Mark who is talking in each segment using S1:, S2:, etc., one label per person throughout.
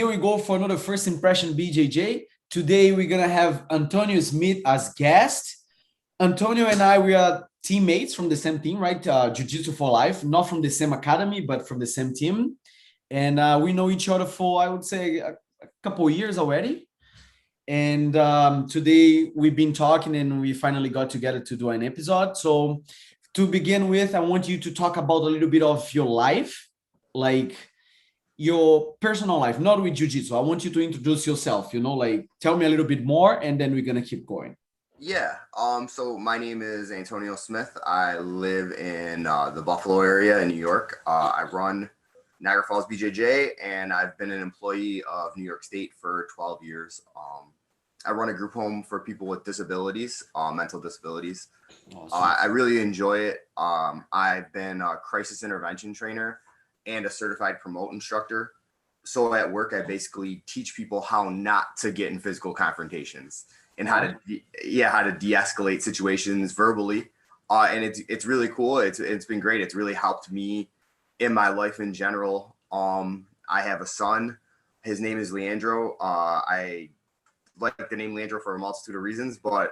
S1: here we go for another First Impression BJJ. Today we're gonna have Antonio Smith as guest. Antonio and I, we are teammates from the same team, right? Jiu Jitsu for Life, not from the same academy, but from the same team. And we know each other for, I would say, a couple of years already. And today we've been talking and we finally got together to do an episode. So to begin with, I want you to talk about a little bit of your life, like your personal life, not with jiu-jitsu. I want you to introduce yourself, like tell me a little bit more and then we're gonna keep going.
S2: Yeah. So my name is Antonio Smith. I live in the Buffalo area in New York. I run Niagara Falls BJJ, and I've been an employee of New York State for 12 years. I run a group home for people with disabilities, mental disabilities.
S1: Awesome.
S2: I really enjoy it. I've been a crisis intervention trainer and a certified promote instructor. So at work, I basically teach people how not to get in physical confrontations and how to de-escalate situations verbally. And it's really cool. It's been great. It's really helped me in my life in general. I have a son. His name is Leandro. I like the name Leandro for a multitude of reasons, but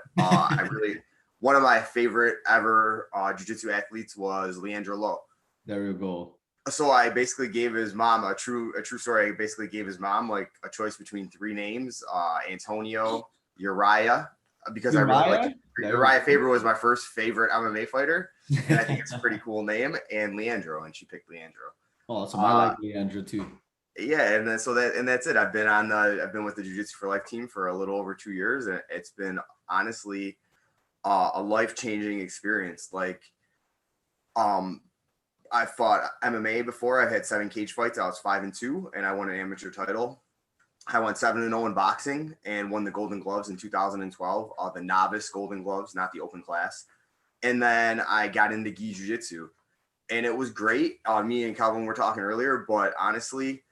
S2: one of my favorite ever jiu-jitsu athletes was Leandro Lowe.
S1: There you go.
S2: So I basically gave his mom a true story. I basically gave his mom like a choice between three names: Antonio, Uriah, because I really like Uriah Faber was my first favorite MMA fighter, and I think it's a pretty cool name. And Leandro, and she picked Leandro.
S1: Awesome. I like Leandro too.
S2: Yeah, and then that's it. I've been with the Jiu Jitsu for Life team for a little over 2 years, and it's been honestly a life-changing experience. Like, I fought MMA before. I had 7 cage fights. I was 5-2, and I won an amateur title. I went 7-0 in boxing and won the Golden Gloves in 2012, the novice Golden Gloves, not the open class. And then I got into Gi Jiu-Jitsu, and it was great. Me and Calvin were talking earlier, but honestly,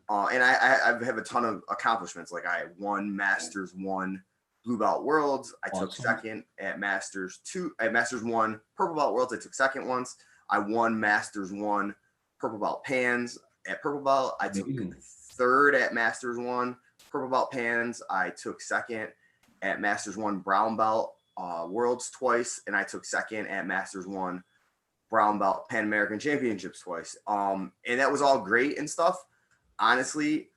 S2: and I have a ton of accomplishments. Like I won Masters 1 Blue Belt Worlds. I took second at Masters 1 Purple Belt Worlds. I took second once. I won Masters 1 Purple Belt Pans at Purple Belt. I took third at Masters 1 Purple Belt Pans. I took second at Masters 1 Brown Belt Worlds twice, and I took second at Masters 1 Brown Belt Pan American Championships twice. And that was all great and stuff. Honestly,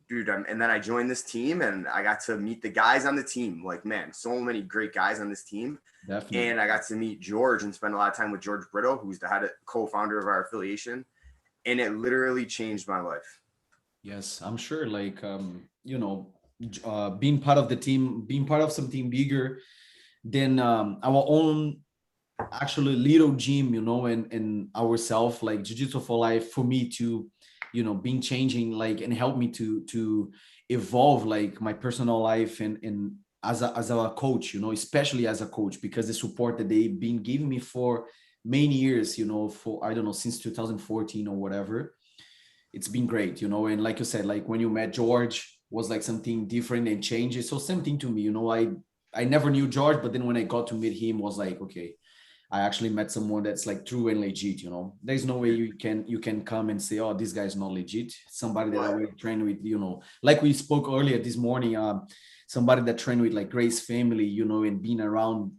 S2: dude, and then I joined this team and I got to meet the guys on the team. Like, man, so many great guys on this team.
S1: Definitely.
S2: And I got to meet George and spend a lot of time with Jorge Britto, who's the co-founder of our affiliation. And it literally changed my life.
S1: Yes, I'm sure. Like, being part of the team, being part of something bigger than our own actually little gym, and ourselves, like Jiu-Jitsu for Life, for me to, being changing, like, and help me to evolve, like my personal life and as a coach, especially as a coach, because the support that they've been giving me for many years, for, I don't know, since 2014 or whatever, it's been great, and like you said, like when you met George was like something different and changes. So same thing to me, I never knew George, but then when I got to meet him was like, okay, I actually met someone that's like true and legit, there's no way you can come and say, oh, this guy's not legit. Somebody that I will train with, like we spoke earlier this morning, somebody that trained with like Grace family, and been around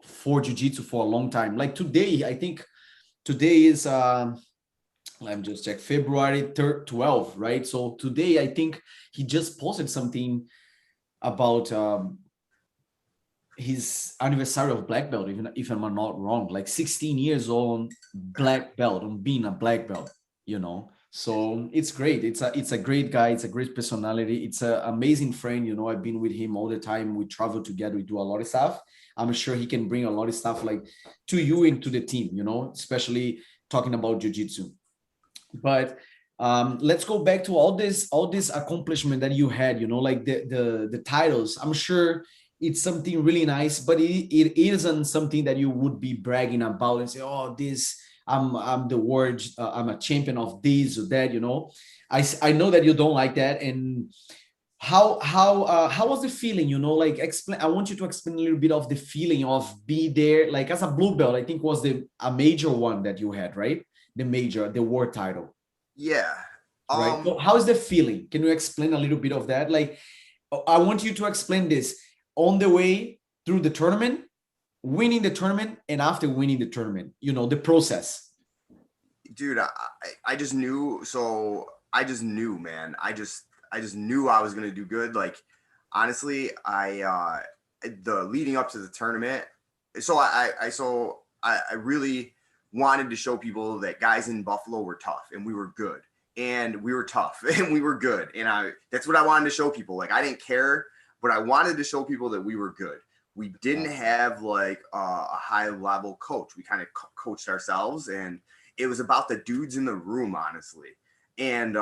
S1: for jiu-jitsu for a long time. Like today, I think today is, let me just check, February 12th, right? So today, I think he just posted something about, his anniversary of black belt, even if I'm not wrong, like 16 years on black belt, on being a black belt, so it's great. It's a great guy. It's a great personality. It's an amazing friend. I've been with him all the time. We travel together. We do a lot of stuff. I'm sure he can bring a lot of stuff like to you and to the team, especially talking about jiu-jitsu. But let's go back to all this accomplishment that you had, like the titles. I'm sure it's something really nice, but it isn't something that you would be bragging about and say, oh, this, I'm the world, I'm a champion of this or that, I know that you don't like that. And how was the feeling, like explain, I want you to explain a little bit of the feeling of be there, like as a blue belt, I think was a major one that you had, right? The world title.
S2: Yeah.
S1: right? So how is the feeling? Can you explain a little bit of that? Like, I want you to explain this on the way through the tournament, winning the tournament, and after winning the tournament, you know, the process.
S2: Dude, I just knew. So I just knew, man. I just knew I was gonna do good. Like, honestly, the leading up to the tournament. So I really wanted to show people that guys in Buffalo were tough and we were good and we were tough and we were good. And that's what I wanted to show people. Like, I didn't care, but I wanted to show people that we were good. We didn't have like a high level coach. We kind of coached ourselves, and it was about the dudes in the room, honestly. And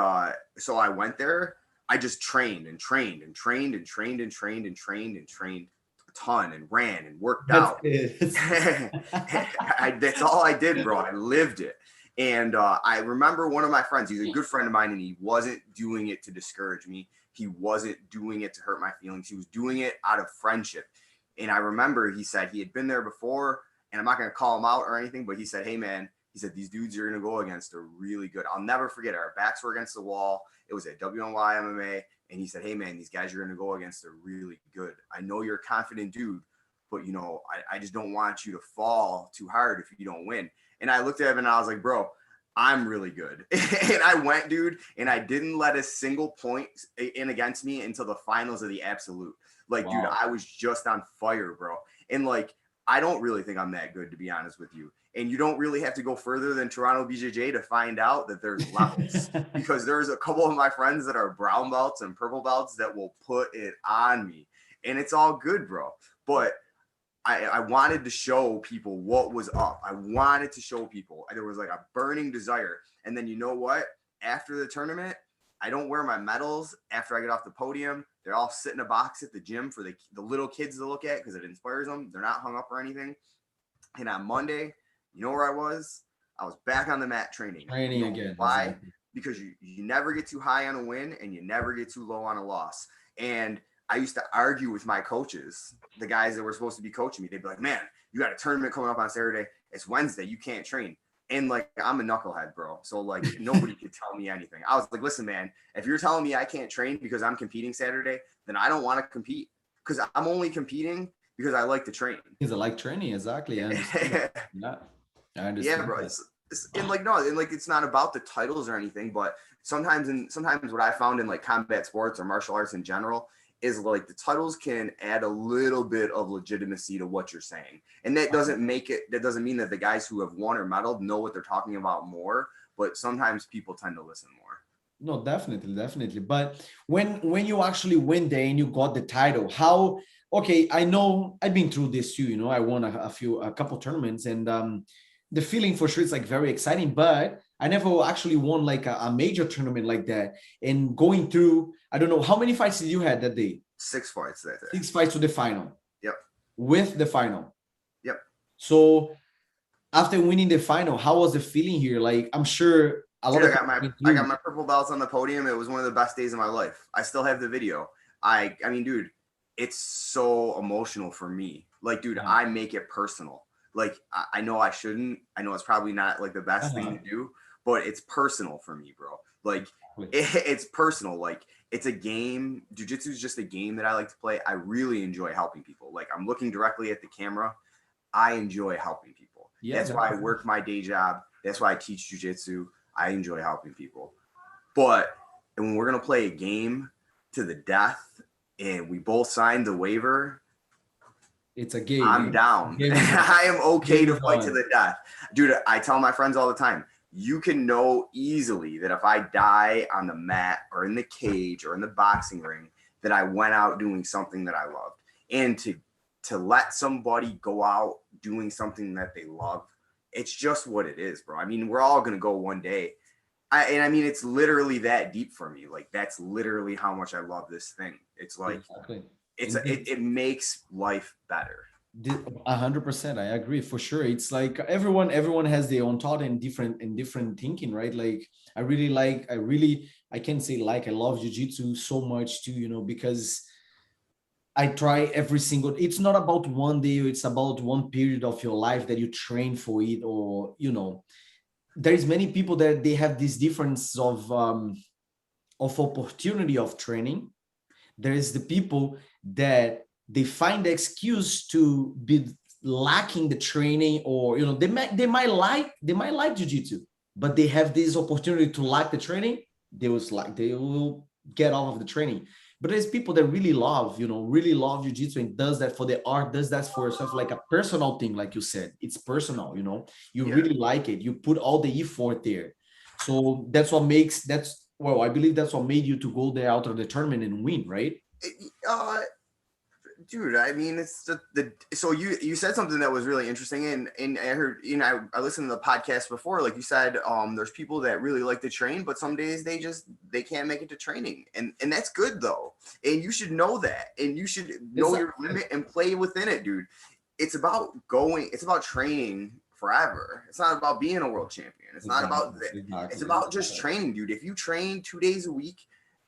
S2: so I went there. I just trained and trained and trained and trained and trained and trained and trained a ton and ran and worked out. That's all I did, bro. I lived it. And I remember one of my friends, he's a good friend of mine, and he wasn't doing it to discourage me. He wasn't doing it to hurt my feelings. He was doing it out of friendship. And I remember he said he had been there before, and I'm not going to call him out or anything, but he said, hey, man, he said, these dudes you're going to go against are really good. I'll never forget it. Our backs were against the wall. It was at WNY MMA. And he said, hey, man, these guys you're going to go against are really good. I know you're a confident dude, but, you know, I just don't want you to fall too hard if you don't win. And I looked at him and I was like, bro, I'm really good. And I went, dude, and I didn't let a single point in against me until the finals of the absolute. Like, wow. Dude, I was just on fire, bro. And like, I don't really think I'm that good, to be honest with you. And you don't really have to go further than Toronto BJJ to find out that there's levels, because there's a couple of my friends that are brown belts and purple belts that will put it on me, and it's all good, bro. But I wanted to show people what was up. I wanted to show people. There was like a burning desire. And then, you know what? After the tournament, I don't wear my medals after I get off the podium. They're all sit in a box at the gym for the little kids to look at because it inspires them. They're not hung up or anything. And on Monday, you know where I was? I was back on the mat training.
S1: Training again.
S2: Why?
S1: Exactly.
S2: Because you never get too high on a win and you never get too low on a loss. And I used to argue with my coaches, the guys that were supposed to be coaching me. They'd be like, man, you got a tournament coming up on Saturday. It's Wednesday. You can't train. And like, I'm a knucklehead, bro. So like, nobody could tell me anything. I was like, listen, man, if you're telling me I can't train because I'm competing Saturday, then I don't want to compete, because I'm only competing because I like to train.
S1: Because I like training. Exactly. I understand. Yeah. I understand.
S2: Yeah, bro. And like, no, and like, it's not about the titles or anything, but sometimes what I found in like combat sports or martial arts in general is like the titles can add a little bit of legitimacy to what you're saying. And that doesn't mean that the guys who have won or medaled know what they're talking about more, but sometimes people tend to listen more.
S1: No, definitely. But when you actually win there and you got the title, how, okay, I know I've been through this too, you know, I won a couple tournaments, and the feeling for sure is like very exciting, but I never actually won like a major tournament like that. And going through, I don't know, how many fights did you had that day?
S2: 6 fights that day.
S1: 6 fights to the final.
S2: Yep.
S1: With the final.
S2: Yep.
S1: So after winning the final, how was the feeling here? Like, I'm sure a lot
S2: I got my purple belts on the podium. It was one of the best days of my life. I still have the video. I mean, dude, it's so emotional for me. Like, dude, I make it personal. Like, I know I shouldn't. I know it's probably not like the best thing to do, but it's personal for me, bro. Like, it's personal. Like, it's a game. Jiu-jitsu is just a game that I like to play. I really enjoy helping people. Like, I'm looking directly at the camera. I enjoy helping people. Yeah, that's why I work my day job. That's why I teach jiu-jitsu. I enjoy helping people. But when we're going to play a game to the death and we both signed the waiver,
S1: it's a game.
S2: I'm down. I am okay to fight to the death. Dude, I tell my friends all the time, you can know easily that if I die on the mat or in the cage or in the boxing ring, that I went out doing something that I loved. And to let somebody go out doing something that they love, it's just what it is, bro. I mean, we're all going to go one day. I mean, it's literally that deep for me. Like, that's literally how much I love this thing. It's like, it makes life better.
S1: 100%. I agree for sure. It's like everyone has their own thought and different thinking, right? Like, I can say like I love jiu-jitsu so much too, you know, because I try every single, it's not about one day, it's about one period of your life that you train for it, or, you know, there's many people that they have this difference of of opportunity of training. There is the people that they find the excuse to be lacking the training, or they might like jiu-jitsu, but they have this opportunity to lack the training. They will get off of the training. But there's people that really love jiu-jitsu and does that for the art, does that for yourself, like a personal thing, like you said. It's personal, you really like it. You put all the effort there. So that's what makes I believe that's what made you to go there out of the tournament and win, right?
S2: Dude, I mean, it's so you said something that was really interesting, and I heard, I listened to the podcast before, like you said, there's people that really like to train, but some days they can't make it to training, and that's good though, and you should know that, and you should know your limit and play within it, dude. It's about training forever. It's not about being a world champion. It's not about that. Exactly. It's about just training, dude. If you train 2 days a week,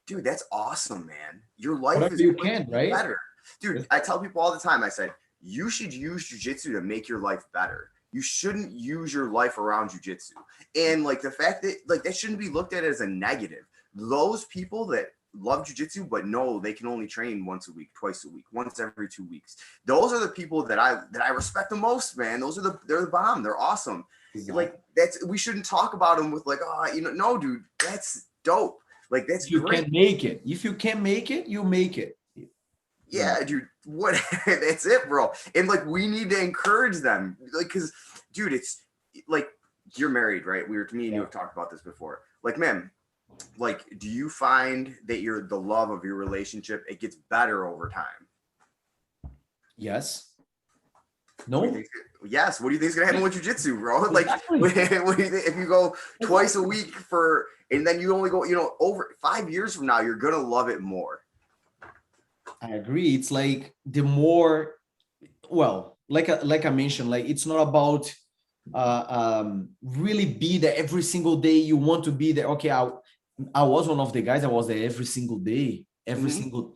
S2: dude, that's awesome, man. Your life is
S1: right?
S2: better. Dude, I tell people all the time, I said, you should use jiu-jitsu to make your life better. You shouldn't use your life around jiu-jitsu. And like the fact that like that shouldn't be looked at as a negative. Those people that love jiu-jitsu but know they can only train once a week, twice a week, once every 2 weeks. Those are the people that I respect the most, man. They're the bomb. They're awesome. Exactly. Like we shouldn't talk about them with like, no, dude, that's dope. Like that's
S1: you
S2: great.
S1: Can make it. If you can make it, you make it.
S2: Yeah, dude, what? That's it, bro. And like, we need to encourage them, like, because, dude, it's like you're married, right? Me and you have talked about this before. Like, man, like, do you find that the love of your relationship, it gets better over time?
S1: Yes. No.
S2: Yes. What do you think is gonna happen with jiu-jitsu, bro? Like, exactly. What do you think, if you go twice a week and then you only go, over 5 years from now, you're gonna love it more.
S1: I agree. It's like the more, like I mentioned, like it's not about really be there every single day. You want to be there. Okay, I was one of the guys. I was there every single day, every single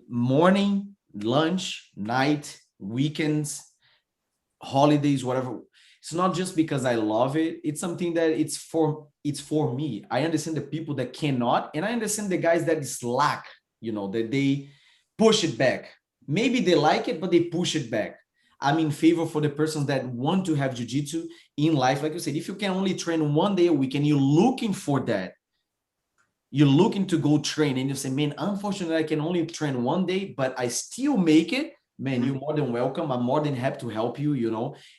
S1: morning, lunch, night, weekends, holidays, whatever. It's not just because I love it. It's something that it's for me. I understand the people that cannot, and I understand the guys that slack. That they push it back. Maybe they like it, but they push it back. I'm in favor for the persons that want to have jiu-jitsu in life. Like you said, if you can only train 1 day a week and you're looking for that, you're looking to go train and you say, man, unfortunately, I can only train 1 day, but I still make it. Man, you're more than welcome. I'm more than happy to help you,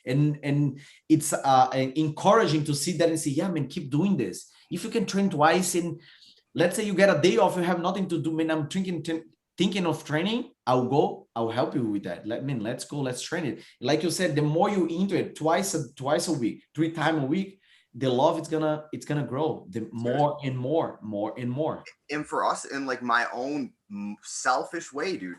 S1: and it's encouraging to see that and say, yeah, man, keep doing this. If you can train twice and let's say you get a day off, you have nothing to do, man, I'm thinking of training, I'll help you with that. Let's go, let's train it. Like you said, the more you into it, twice a week, 3 times a week, the love it's gonna grow, the more and more and more.
S2: And for us, in like my own selfish way, dude,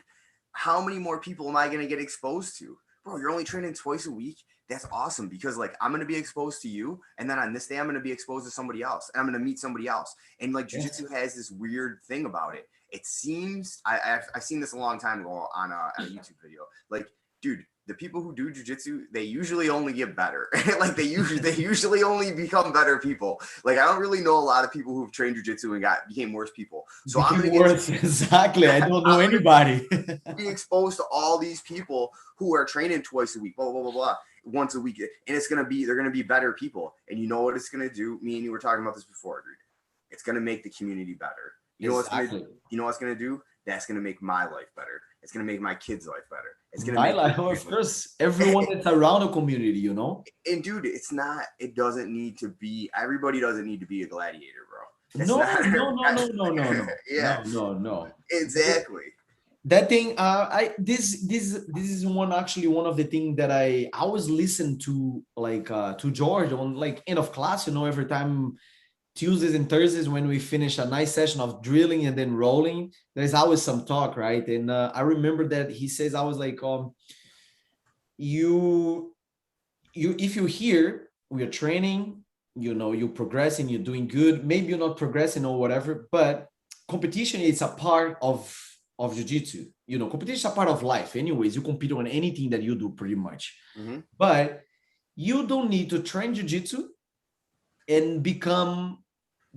S2: how many more people am I gonna get exposed to? Bro, you're only training twice a week. That's awesome, because like I'm gonna be exposed to you, and then on this day I'm gonna be exposed to somebody else, and I'm gonna meet somebody else. And like jiu-jitsu has this weird thing about it. It seems I've seen this a long time ago on a YouTube video. Like, dude, the people who do jiu-jitsu, they usually only get better. Like they usually only become better people. Like I don't really know a lot of people who've trained jiu-jitsu and became worse people. So I'm gonna
S1: get exactly. I don't know anybody.
S2: Be exposed to all these people who are training twice a week, blah blah blah blah, once a week, and they're gonna be better people. And you know what it's gonna do? Me and you were talking about this before, dude. It's gonna make the community better. You know
S1: exactly.
S2: what's gonna do? That's gonna make my life better. It's gonna make my kids' life better. It's gonna
S1: my
S2: make
S1: life, of course, everyone that's around the community,
S2: And dude, everybody doesn't need to be a gladiator, bro.
S1: No.
S2: Yeah.
S1: No.
S2: Exactly.
S1: That thing, this is one of the things that I always listen to, like to George on like end of class, every time Tuesdays and Thursdays when we finish a nice session of drilling and then rolling, there's always some talk, right? And I remember that he says, I was like, you if you're here, we're training, you're progressing, you're doing good, maybe you're not progressing or whatever, but competition is a part of jiu-jitsu. Competition is a part of life anyways. You compete on anything that you do pretty much. But you don't need to train jiu-jitsu and become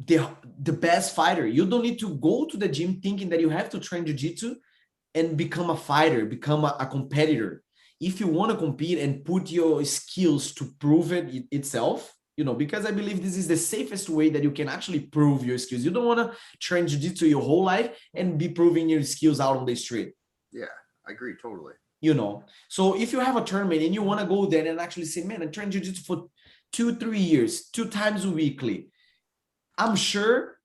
S1: the best fighter. You don't need to go to the gym thinking that you have to train jiu-jitsu and become a fighter, become a competitor. If you want to compete and put your skills to prove it itself, because I believe this is the safest way that you can actually prove your skills. You don't want to train jiu-jitsu your whole life and be proving your skills out on the street.
S2: Yeah, I agree totally.
S1: So if you have a tournament and you want to go there and actually say, man, I train jiu-jitsu for 2-3 years, 2 times weekly, I'm sure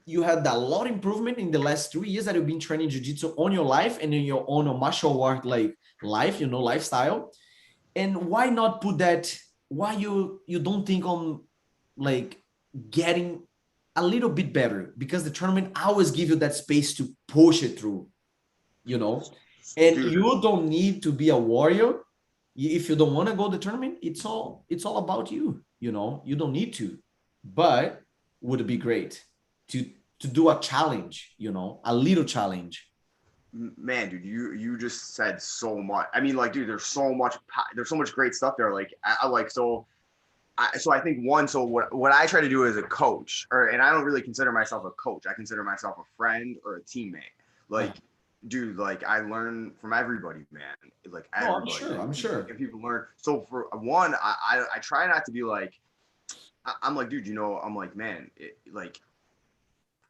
S1: you had a lot of improvement in the last 3 years that you've been training jiu-jitsu on your life and in your own martial art like life, lifestyle. And why not put that? Why you don't think on like getting a little bit better? Because the tournament always give you that space to push it through, and
S2: Dude,
S1: you don't need to be a warrior. If you don't want to go to the tournament, it's all about you. You don't need to, but would be great to do a challenge, a little challenge.
S2: man, dude, you just said so much. I mean, like, dude, there's so much great stuff there. Like, I think what I try to do as a coach, and I don't really consider myself a coach. I consider myself a friend or a teammate. Like, dude, like, I learn from everybody, man. Like, everybody.
S1: I'm sure.
S2: And people learn. So for one, I try not to be like, I'm like, dude, I'm like, man, like,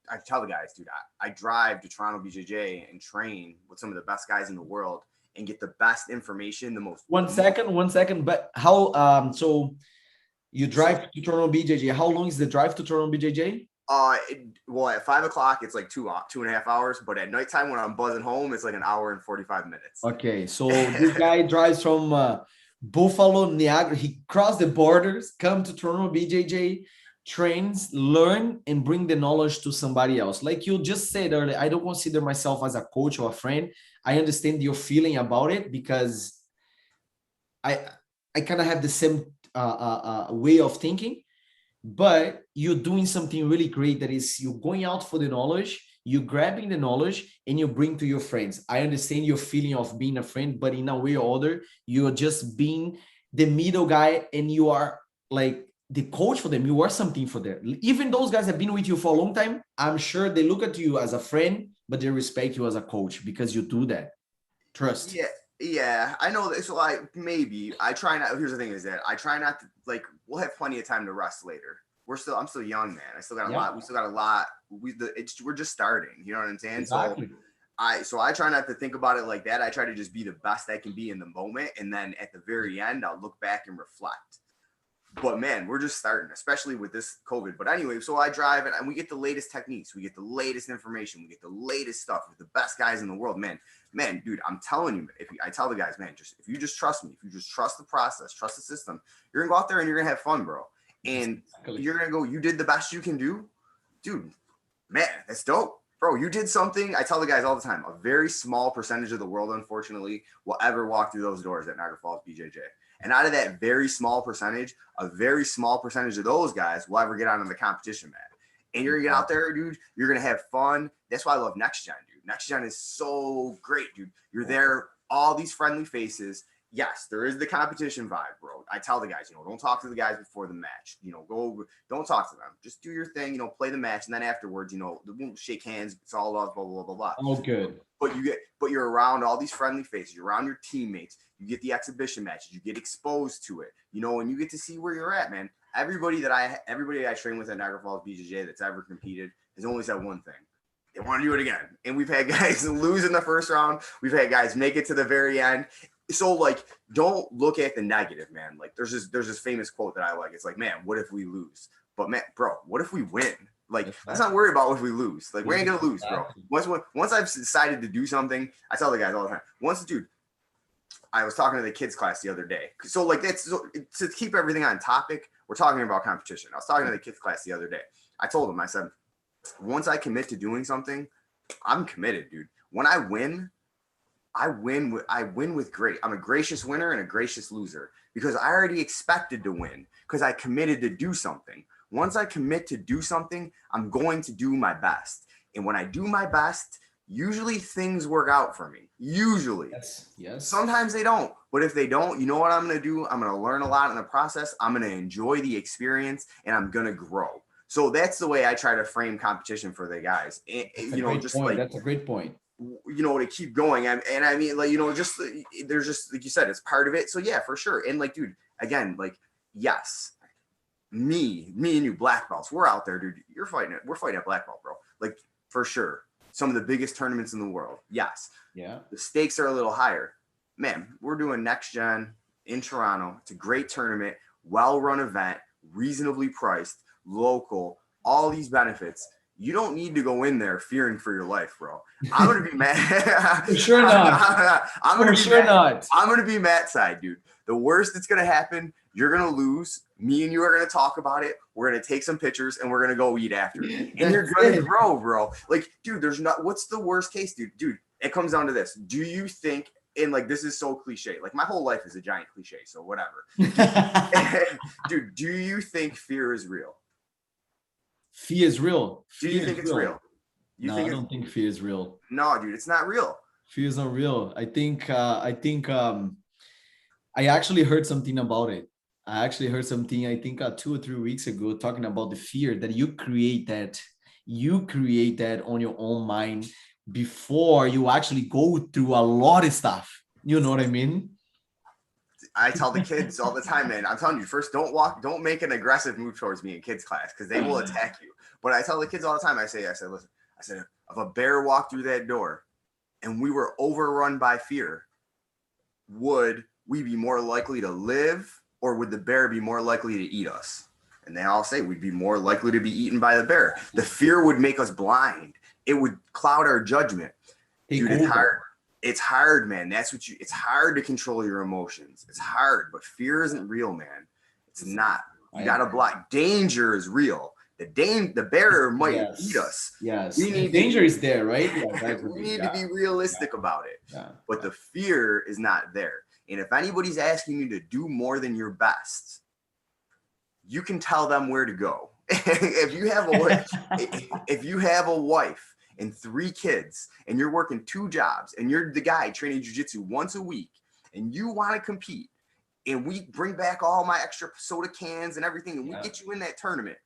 S2: I tell the guys, dude, I drive to Toronto BJJ and train with some of the best guys in the world and get the best information, the most.
S1: One second. But how, so you drive to Toronto BJJ. How long is the drive to Toronto BJJ?
S2: Well, at 5 o'clock, it's like 2.5 hours. But at nighttime, when I'm buzzing home, it's like an hour and 45 minutes.
S1: Okay, so this guy drives from Buffalo, Niagara. He crossed the borders, come to Toronto BJJ, trains, learn, and bring the knowledge to somebody else. Like you just said earlier, I don't consider myself as a coach or a friend. I understand your feeling about it because I kind of have the same way of thinking, but you're doing something really great. That is, you're going out for the knowledge, you're grabbing the knowledge, and you bring to your friends. I understand your feeling of being a friend, but in a way or other, you're just being the middle guy, and you are like the coach for them. You are something for them. Even those guys have been with you for a long time. I'm sure they look at you as a friend, but they respect you as a coach because you do that. Trust.
S2: Yeah, I know that. So I try not. Here's the thing: is that I try not to, like, we'll have plenty of time to rest later. I'm still young, man. I still got a lot. We still got a lot. We're just starting. You know what I'm saying?
S1: Exactly.
S2: So I try not to think about it like that. I try to just be the best I can be in the moment, and then at the very end, I'll look back and reflect. But man, we're just starting, especially with this COVID. But anyway, so I drive and we get the latest techniques, we get the latest information, we get the latest stuff with the best guys in the world. Man, dude, I'm telling you, I tell the guys, man, if you just trust me, if you just trust the process, trust the system, you're gonna go out there and you're gonna have fun, bro. And you're gonna go, you did the best you can do, dude. Man, that's dope. Bro, you did something. I tell the guys all the time, a very small percentage of the world, unfortunately, will ever walk through those doors at Niagara Falls BJJ. And out of that very small percentage, a very small percentage of those guys will ever get onto the competition mat. And you're going to get out there, dude. You're going to have fun. That's why I love Next Gen, dude. Next Gen is so great, dude. You're there, all these friendly faces. Yes, there is the competition vibe, bro. I tell the guys, don't talk to the guys before the match. Don't talk to them. Just do your thing, play the match. And then afterwards, shake hands. It's all love, blah, blah, blah, blah.
S1: Oh, good.
S2: But you're around all these friendly faces. You're around your teammates. You get the exhibition matches. You get exposed to it, and you get to see where you're at, man. Everybody I train with at Niagara Falls BJJ that's ever competed has only said one thing. They want to do it again. And we've had guys lose in the first round. We've had guys make it to the very end. So, like, don't look at the negative, man. Like, there's this famous quote that I like. It's like, man, what if we lose? But, man, bro, what if we win? Like, let's not worry about if we lose. Like, we ain't going to lose, bro. Once I've decided to do something, I tell the guys all the time. I was talking to the kids class the other day. So, like, to keep everything on topic, we're talking about competition. I was talking to the kids class the other day. I told them, I said, once I commit to doing something, I'm committed, dude. When I win with great. I'm a gracious winner and a gracious loser because I already expected to win because I committed to do something. Once I commit to do something, I'm going to do my best. And when I do my best, usually things work out for me. Usually.
S1: Yes.
S2: Sometimes they don't. But if they don't, you know what I'm going to do? I'm going to learn a lot in the process. I'm going to enjoy the experience and I'm going to grow. So that's the way I try to frame competition for the guys. And, you know, just
S1: point.
S2: like,
S1: That's a great point.
S2: you know, to keep going. And I mean, like, you know, just there's just, like you said, it's part of it. So yeah, for sure. And like, dude, again, like, yes, me and you black belts, we're out there, dude. We're fighting at black belt, bro. Like, for sure. Some of the biggest tournaments in the world. Yes.
S1: Yeah.
S2: The stakes are a little higher. Man, we're doing Next Gen in Toronto. It's a great tournament, well-run event, reasonably priced, local, all these benefits. You don't need to go in there fearing for your life, bro. I'm going to be mad.
S1: For sure not.
S2: I'm going
S1: For sure not.
S2: I'm going to be Matt's side, dude. The worst that's going to happen, you're going to lose. Me and you are going to talk about it. We're going to take some pictures and we're going to go eat after. And you're going to grow, bro. Like, dude, what's the worst case, dude? Dude, it comes down to this. Do you think, and like, this is so cliche. Like, my whole life is a giant cliche, so whatever. Dude, do you think fear is real?
S1: Fear is real.
S2: Do you think it's real?
S1: I don't think fear is real.
S2: No, dude, it's not real.
S1: Fear is not real. I think I actually heard something about it. I think 2 or 3 weeks ago, talking about the fear that you create that on your own mind before you actually go through a lot of stuff. You know what I mean?
S2: I tell the kids all the time, man, I'm telling you, first, don't make an aggressive move towards me in kids class because they will attack you. But I tell the kids all the time, I say, listen, if a bear walked through that door and we were overrun by fear, would we be more likely to live, or would the bear be more likely to eat us? And they all say we'd be more likely to be eaten by the bear. The fear would make us blind. It would cloud our judgment. Dude, it's hard. It's hard, man. It's hard to control your emotions. It's hard, but fear isn't real, man. It's not. You got to block. Danger is real. The bear might eat us.
S1: Yes. Danger is there, right? Yeah,
S2: we need to be realistic about it.
S1: Yeah.
S2: But the fear is not there. And if anybody's asking you to do more than your best, you can tell them where to go. If you have a wife and 3 kids and you're working 2 jobs and you're the guy training jiu-jitsu once a week and you want to compete, and we bring back all my extra soda cans and everything, and we get you in that tournament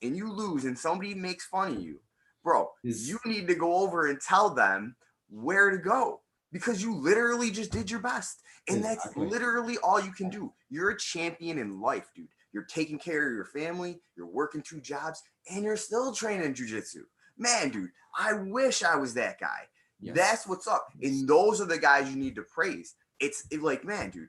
S2: and you lose and somebody makes fun of you, bro, you need to go over and tell them where to go, because you literally just did your best. And that's literally all you can do. You're a champion in life, dude. You're taking care of your family, you're working 2 jobs, and you're still training jiu-jitsu. Man, dude, I wish I was that guy. Yes. That's what's up. And those are the guys you need to praise. It's man, dude,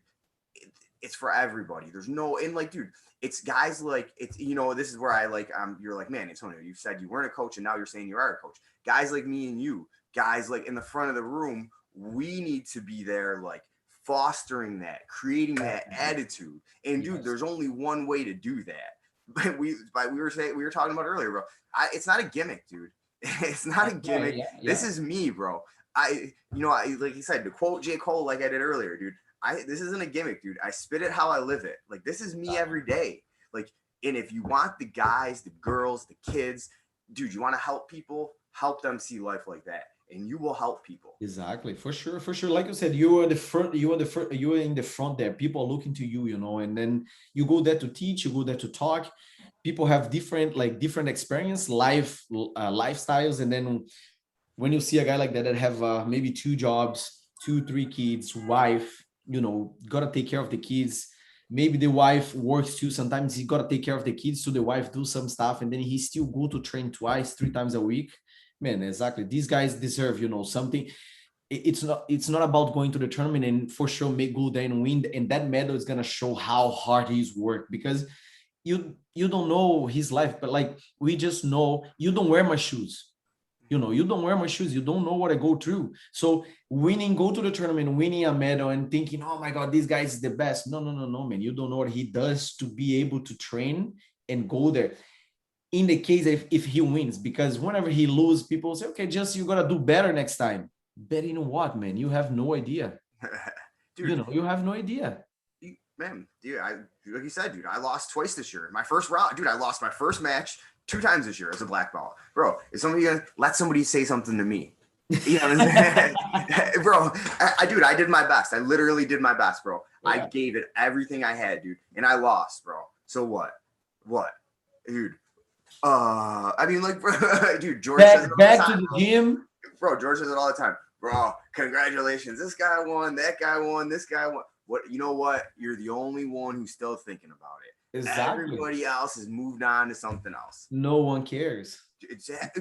S2: it's for everybody. There's no, and like, dude, it's guys like, it's, you know, this is where I like, you're like, man, Antonio, you said you weren't a coach and now you're saying you are a coach. Guys like me and you, guys like in the front of the room, we need to be there, like, fostering that, creating that attitude. And dude, there's only one way to do that. But we were talking about earlier, bro. It's not a gimmick, dude. It's not a gimmick. This is me, bro. Like you said, to quote J. Cole, like I did earlier, dude. This isn't a gimmick, dude. I spit it how I live it. Like, this is me every day. Like, and if you want the guys, the girls, the kids, dude, you want to help people, help them see life like that, and you will help people.
S1: Exactly, for sure. Like you said, you are the front. You are in the front there. People are looking to you, you know, and then you go there to teach. You go there to talk. People have different experience, lifestyles, and then when you see a guy like that have maybe 2 jobs, 2, 3 kids, wife, you know, gotta take care of the kids. Maybe the wife works too. Sometimes he gotta take care of the kids, so the wife do some stuff, and then he still go to train 2, 3 times a week. Man, exactly. These guys deserve, you know, something. It's not about going to the tournament and for sure make good and win, and that medal is gonna show how hard he's worked, because you don't know his life, but like, we just know, you don't wear my shoes. You know, you don't wear my shoes. You don't know what I go through. So go to the tournament, winning a medal and thinking, oh my God, this guy is the best. No, man. You don't know what he does to be able to train and go there. In the case if he wins, because whenever he loses, people say, okay, just, you got to do better next time. But you know what, man? You have no idea. Dude, you know, you have no idea.
S2: Man, dude, like you said, dude, I lost twice this year. My first round, dude, I lost my first match 2 times this year as a black belt. Bro, is somebody gonna let somebody say something to me? You know what I'm saying? Bro, I did my best. I literally did my best, bro. Yeah. I gave it everything I had, dude, and I lost, bro. So what? Dude, I mean, like, bro, dude, George says it all the
S1: Back to
S2: time,
S1: the
S2: bro.
S1: gym.
S2: Bro, George says it all the time. Bro, congratulations. This guy won, that guy won, this guy won. What, you know what? You're the only one who's still thinking about it.
S1: Exactly.
S2: Everybody else has moved on to something else.
S1: No one cares.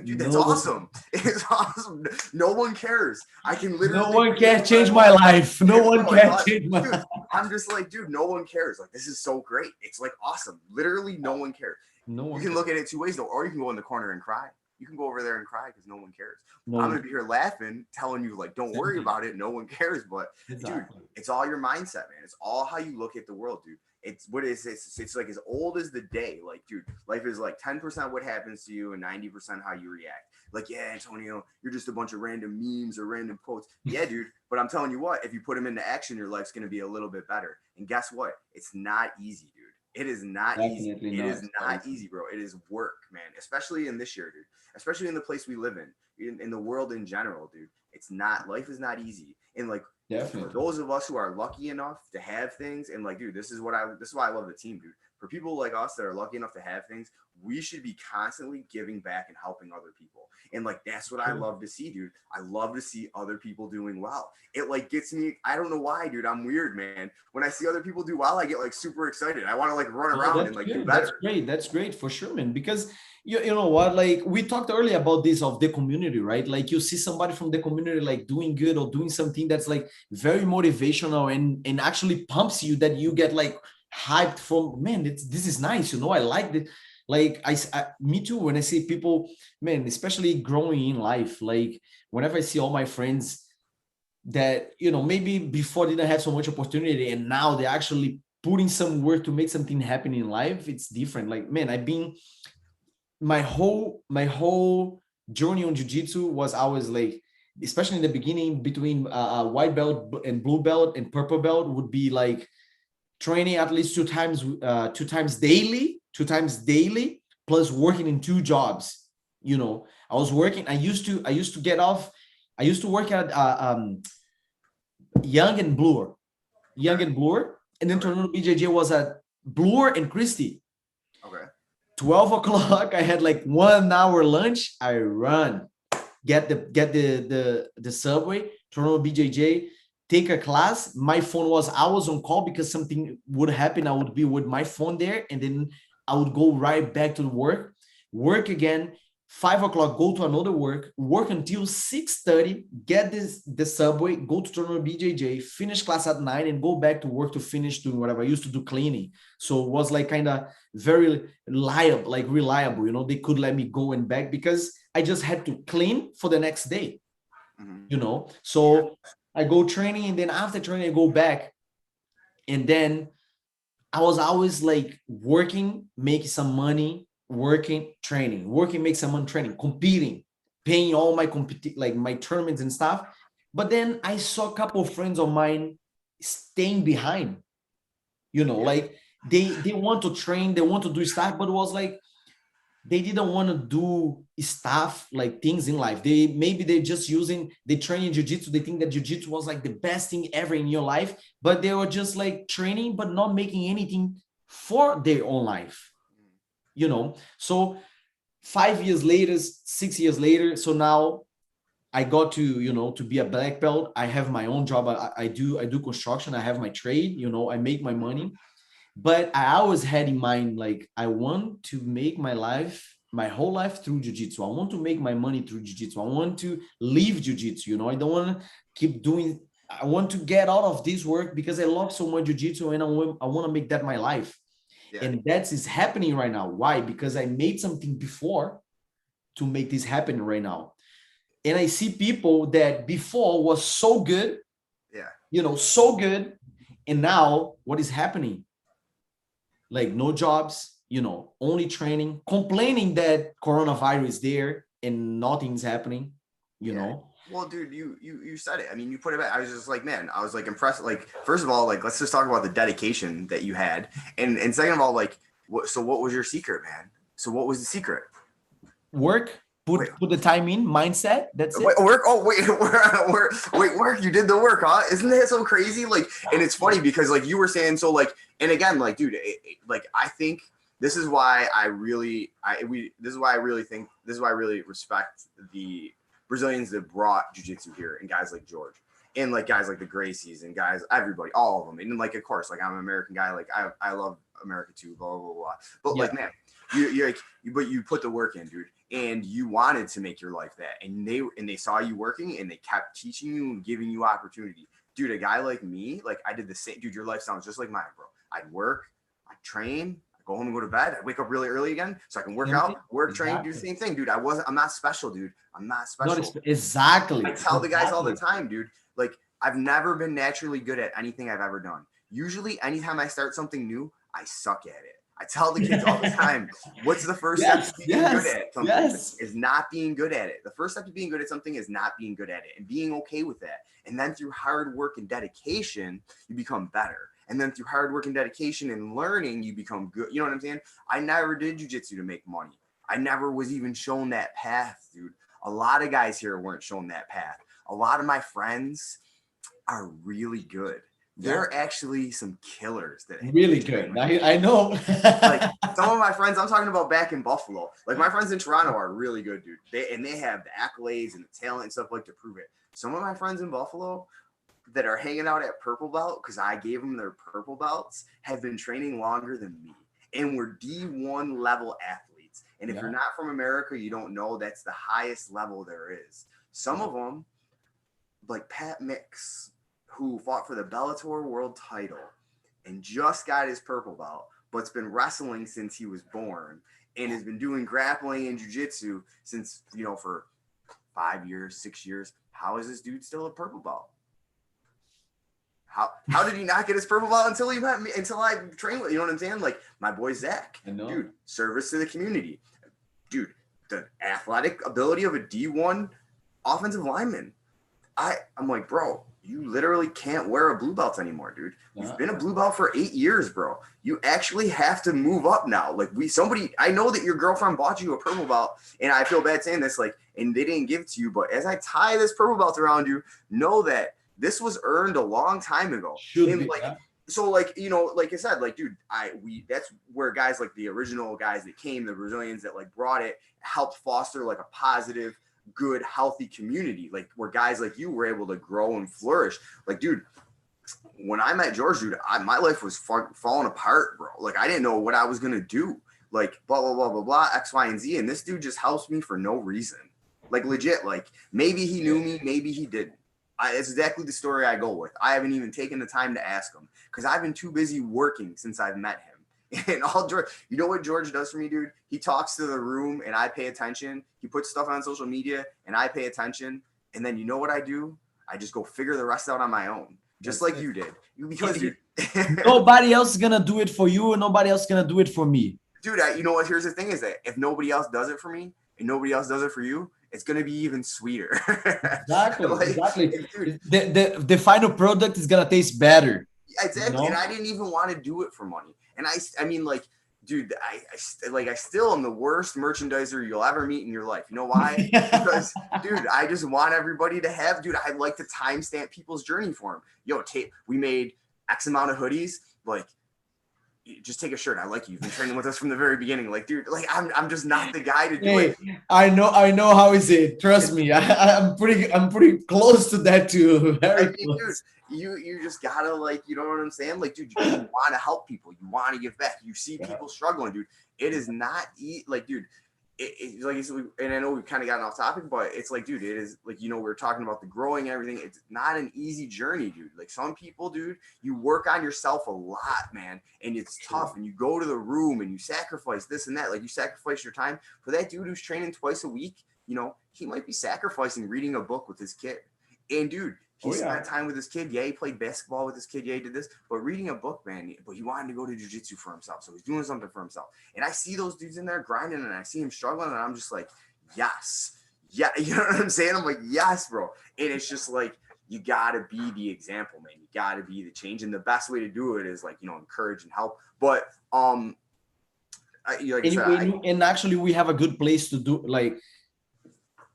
S2: Dude, that's awesome. It's awesome. No one cares. I can literally.
S1: No one can change my life. No one
S2: Bro,
S1: can change my
S2: dude,
S1: life.
S2: I'm just like, dude, no one cares. Like, this is so great. It's like awesome. Literally, no one cares.
S1: No
S2: You
S1: one
S2: can
S1: cares.
S2: look at it two ways though, or you can go in the corner and cry. You can go over there and cry because no one cares.
S1: No
S2: I'm
S1: one
S2: gonna be here laughing, telling you like, don't worry about it. No one cares. But
S1: Exactly.
S2: dude, it's all your mindset, man. It's all how you look at the world, dude. It's what it is. It's like as old as the day. Like, dude, life is like 10% what happens to you and 90% how you react. Like, yeah, Antonio, you're just a bunch of random memes or random quotes. Yeah, dude. But I'm telling you what, if you put them into action, your life's gonna be a little bit better. And guess what? It's not easy, dude. It is not easy. It is not easy, bro. It is work, man. Especially in this year, dude. Especially in the place we live in the world in general, dude. It's not. Life is not easy. And like,
S1: Definitely.
S2: for those of us who are lucky enough to have things, and like, dude, this is why I love the team, dude. For people like us that are lucky enough to have things, we should be constantly giving back and helping other people. And like, that's what I love to see, dude. I love to see other people doing well. It like gets me, I don't know why, dude. I'm weird, man. When I see other people do well, I get like super excited. I want to like run around and like do better.
S1: That's great. That's great for sure, man. Because you know what, like we talked earlier about this of the community, right? Like you see somebody from the community like doing good or doing something that's like very motivational and actually pumps you, that you get like hyped from, man, this is nice, you know, I like it. Like me too, when I see people, man, especially growing in life, like whenever I see all my friends that, you know, maybe before didn't have so much opportunity and now they're actually putting some work to make something happen in life, it's different. Like, man, I've been my whole journey on jiu-jitsu was always like, especially in the beginning, between white belt and blue belt and purple belt, would be like training at least two times daily, plus working in two jobs. You know, I was working. I used to get off. I used to work at Young and Bloor, and then Toronto BJJ was at Bloor and Christie.
S2: Okay.
S1: 12 o'clock, I had like 1 hour lunch. I run, get the subway, Toronto BJJ, take a class. My phone was, I was on call because something would happen. I would be with my phone there, and then I would go right back to work again. 5 o'clock, go to another work until 6:30, get the subway, go to Toronto BJJ, finish class at 9, and go back to work to finish doing whatever. I used to do cleaning. So it was like kind of very reliable, you know, they could let me go and back because I just had to clean for the next day, you know. So I go training, and then after training, I go back. And then I was always like working, making some money, working, training, working, make some money, training, competing, paying all my like my tournaments and stuff. But then I saw a couple of friends of mine staying behind, you know, like they want to train, they want to do stuff, but it was like they didn't want to do stuff like things in life. They're just they train in jiu-jitsu. They think that jiu-jitsu was like the best thing ever in your life, but they were just like training, but not making anything for their own life, you know? So 5 years later, 6 years later, so now I got to, you know, to be a black belt. I have my own job. I do construction. I have my trade, you know, I make my money. But I always had in mind, like, I want to make my whole life through jiu-jitsu. I want to make my money through jiu-jitsu. I want to leave jiu-jitsu, you know. I don't want to keep doing, I want to get out of this work because I love so much jiu-jitsu, and I want to make that my life. Yeah. And that is happening right now. Why? Because I made something before to make this happen right now. And I see people that before was so good, you know, so good. And now what is happening? Like no jobs, you know, only training, complaining that coronavirus is there and nothing's happening, you know?
S2: Well, dude, you said it. I mean, you put it back. I was just like, man, I was like impressed. Like, first of all, like, let's just talk about the dedication that you had. And second of all, like, so what was your secret, man? So what was the secret?
S1: Work. Put the time in, mindset. That's it.
S2: Work. Oh, work. You did the work, huh? Isn't that so crazy? Like, and it's funny because like you were saying, so like, and again, like, dude, like I think this is why I really respect the Brazilians that brought jiu-jitsu here, and guys like George, and like guys like the Gracies, and guys, everybody, all of them. And like, of course, like I'm an American guy, like I love America too, blah blah blah. But like, man, you put the work in, dude, and you wanted to make your life that, and they saw you working, and they kept teaching you and giving you opportunity. Dude, a guy like me, like I did the same. Dude, your life sounds just like mine, bro. I'd work, I'd train, I'd go home and go to bed. I'd wake up really early again so I can work out, work, train, do the same thing, dude. I'm not special, dude. I'm not special.
S1: Exactly.
S2: I tell the guys all the time, dude, like I've never been naturally good at anything I've ever done. Usually, anytime I start something new, I suck at it. I tell the kids all the time, what's the first step to being good at something? Is not being good at it. The first step to being good at something is not being good at it and being okay with that. And then through hard work and dedication, you become better. And then through hard work and dedication and learning, you become good. You know what I'm saying? I never did jiu-jitsu to make money. I never was even shown that path, dude. A lot of guys here weren't shown that path. A lot of my friends are really good. They're actually some killers. That
S1: really good. I know.
S2: Like some of my friends, I'm talking about back in Buffalo. Like my friends in Toronto are really good, dude. They have the accolades and the talent and stuff like to prove it. Some of my friends in Buffalo that are hanging out at purple belt because I gave them their purple belts have been training longer than me, and we're D1 level athletes. And if you're not from America, you don't know that's the highest level there is. Some of them, like Pat Mix, who fought for the Bellator world title and just got his purple belt, but's been wrestling since he was born and has been doing grappling and jiu-jitsu since, for 5 years, 6 years. How is this dude still a purple belt? How did he not get his purple belt until he met me, until I trained with, you know what I'm saying? Like my boy Zach, dude, service to the community, dude, the athletic ability of a D1 offensive lineman. I'm like, bro, you literally can't wear a blue belt anymore, dude. You've been a blue belt for 8 years, bro. You actually have to move up now. Like I know that your girlfriend bought you a purple belt, and I feel bad saying this, like, and they didn't give it to you. But as I tie this purple belt around you, know that this was earned a long time ago. So like, like I said, like, dude, that's where guys like the original guys that came, the Brazilians that like brought it, helped foster like a positive, good, healthy community, like where guys like you were able to grow and flourish. Like, dude, when I met George, dude, my life was falling apart, bro. Like, I didn't know what I was gonna do. Like, blah blah blah blah blah, X, Y, and Z, and this dude just helps me for no reason. Like, legit. Like, maybe he knew me, maybe he didn't. It's exactly the story I go with. I haven't even taken the time to ask him because I've been too busy working since I've met him. And George, you know what George does for me, dude? He talks to the room and I pay attention. He puts stuff on social media and I pay attention. And then you know what I do? I just go figure the rest out on my own, just like you did. Because dude,
S1: nobody else is gonna do it for you, and nobody else is gonna do it for me.
S2: Dude, you know what? Here's the thing: is that if nobody else does it for me and nobody else does it for you, it's gonna be even sweeter.
S1: Exactly. Exactly. Dude, the final product is gonna taste better.
S2: Exactly. And I didn't even want to do it for money. And I mean, like, dude, I still am the worst merchandiser you'll ever meet in your life. You know why? Because, dude, I just want everybody to have, dude, I like to timestamp people's journey for them. Yo, we made X amount of hoodies. Like, just take a shirt. I like you. You've been training with us from the very beginning. Like, dude, like I'm just not the guy to do it.
S1: I know how is it. Trust me. I'm pretty close to that too. Very close.
S2: Dude, you just gotta, like, you know what I'm saying? Like, dude, you want to help people. You want to give back. You see people struggling, dude. It is not like, dude. It like, and I know we've kind of gotten off topic, but it's like, dude, it is like, we were talking about the growing and everything. It's not an easy journey, dude. Like, some people, dude, you work on yourself a lot, man, and it's tough. And you go to the room and you sacrifice this and that. Like, you sacrifice your time for that dude who's training twice a week. He might be sacrificing reading a book with his kid. And dude, he spent time with his kid. Yeah, he played basketball with his kid. Yeah, he did this. But reading a book, man, but he wanted to go to jiu-jitsu for himself. So he's doing something for himself. And I see those dudes in there grinding, and I see him struggling, and I'm just like, yes. Yeah, you know what I'm saying? I'm like, yes, bro. And it's just like, you got to be the example, man. You got to be the change. And the best way to do it is, like, encourage and help. But,
S1: and actually, we have a good place to do, like,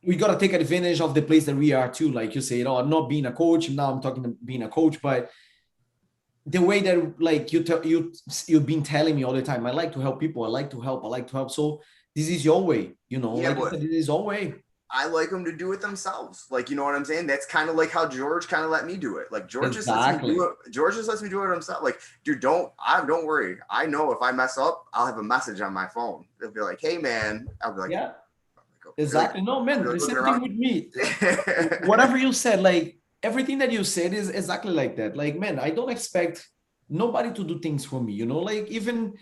S1: we got to take advantage of the place that we are too. Like you say, I'm not being a coach. Now I'm talking to being a coach, but the way that like you've been telling me all the time, I like to help people. I like to help. I like to help. So this is your way, you know,
S2: Yeah,
S1: like you
S2: but
S1: said, this is your way.
S2: I like them to do it themselves. Like, you know what I'm saying? That's kind of like how George kind of let me do it. Like George just lets me do
S1: Exactly.
S2: it. George just lets me do it himself. Like, dude, don't worry. I know if I mess up, I'll have a message on my phone. It'll be like, hey man. I'll be like,
S1: Yeah,
S2: like,
S1: exactly. No,
S2: I'll be
S1: man, the
S2: like looking
S1: same thing
S2: around.
S1: with me. Whatever you said, like everything that you said is exactly like that. Like, man, I don't expect nobody to do things for me, you know, like even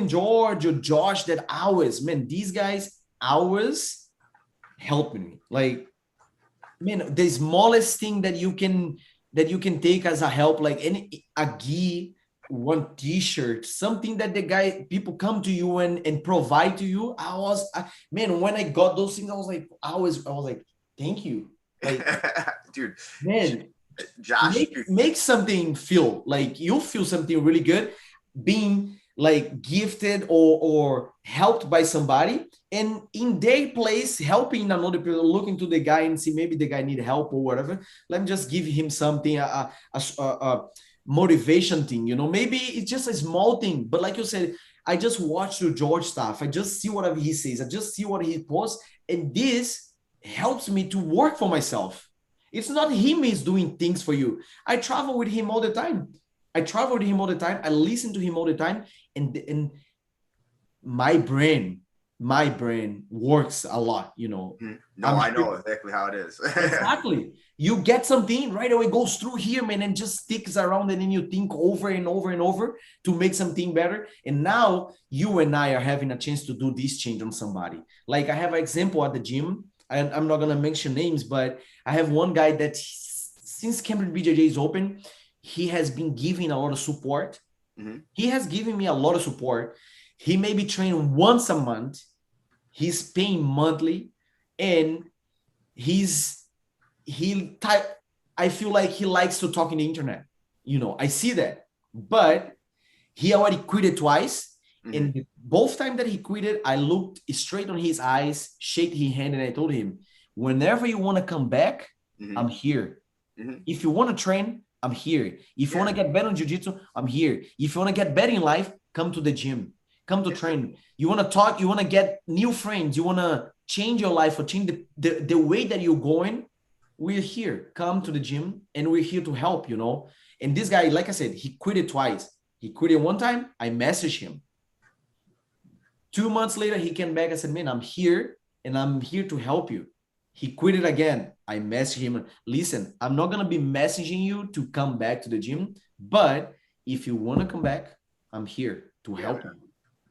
S1: George or Josh, that hours, man, these guys hours helping me. Like, man, the smallest thing that you can take as a help, like any a gi, one t-shirt, something that the guy people come to you and provide to you. Man, when I got those things, I was like, thank you. Like,
S2: Dude,
S1: man,
S2: Josh, dude,
S1: make something feel like you feel something really good being like gifted or helped by somebody, and in their place helping another people, looking to the guy and see maybe the guy need help or whatever. Let me just give him something, a motivation thing, you know, maybe it's just a small thing, but like you said, I just watch the George stuff, I just see whatever he says, I just see what he posts, and this helps me to work for myself. It's not him is doing things for you. I travel with him all the time. I travel with him all the time. I listen to him all the time. And my brain works a lot, you know.
S2: no,
S1: I'm
S2: I
S1: sure
S2: know exactly how it is.
S1: exactly. You get something right away, goes through here, man, and just sticks around, and then you think over and over and over to make something better. And now you and I are having a chance to do this change on somebody. Like I have an example at the gym, and I'm not gonna mention names, but I have one guy that since Cambridge BJJ is open, he has been giving a lot of support.
S2: Mhm.
S1: He has given me a lot of support. He may be training once a month. He's paying monthly, and he's he type I feel like he likes to talk in the internet. You know, I see that. But he already quitted twice.
S2: Mhm.
S1: And both times that he quitted, I looked straight on his eyes, shake his hand, and I told him, whenever you want to come back,
S2: Mhm.
S1: I'm here.
S2: Mhm.
S1: If you want to train, I'm here. If you want
S2: Yeah.
S1: to get better in jiu-jitsu, I'm here. If you want to get better in life, come to the gym. Come to
S2: Yeah.
S1: train. You want to talk, you want to get new friends, you want to change your life or change the way that you're going, we're here. Come to the gym and we're here to help, you know. And this guy, like I said, he quit it twice. He quit it one time. I messaged him. 2 months later, he came back. I said, man, I'm here and I'm here to help you. He quit it again. I messaged him. Listen, I'm not going to be messaging you to come back to the gym, but if you want to come back, I'm here to
S2: Yeah,
S1: help you.
S2: man.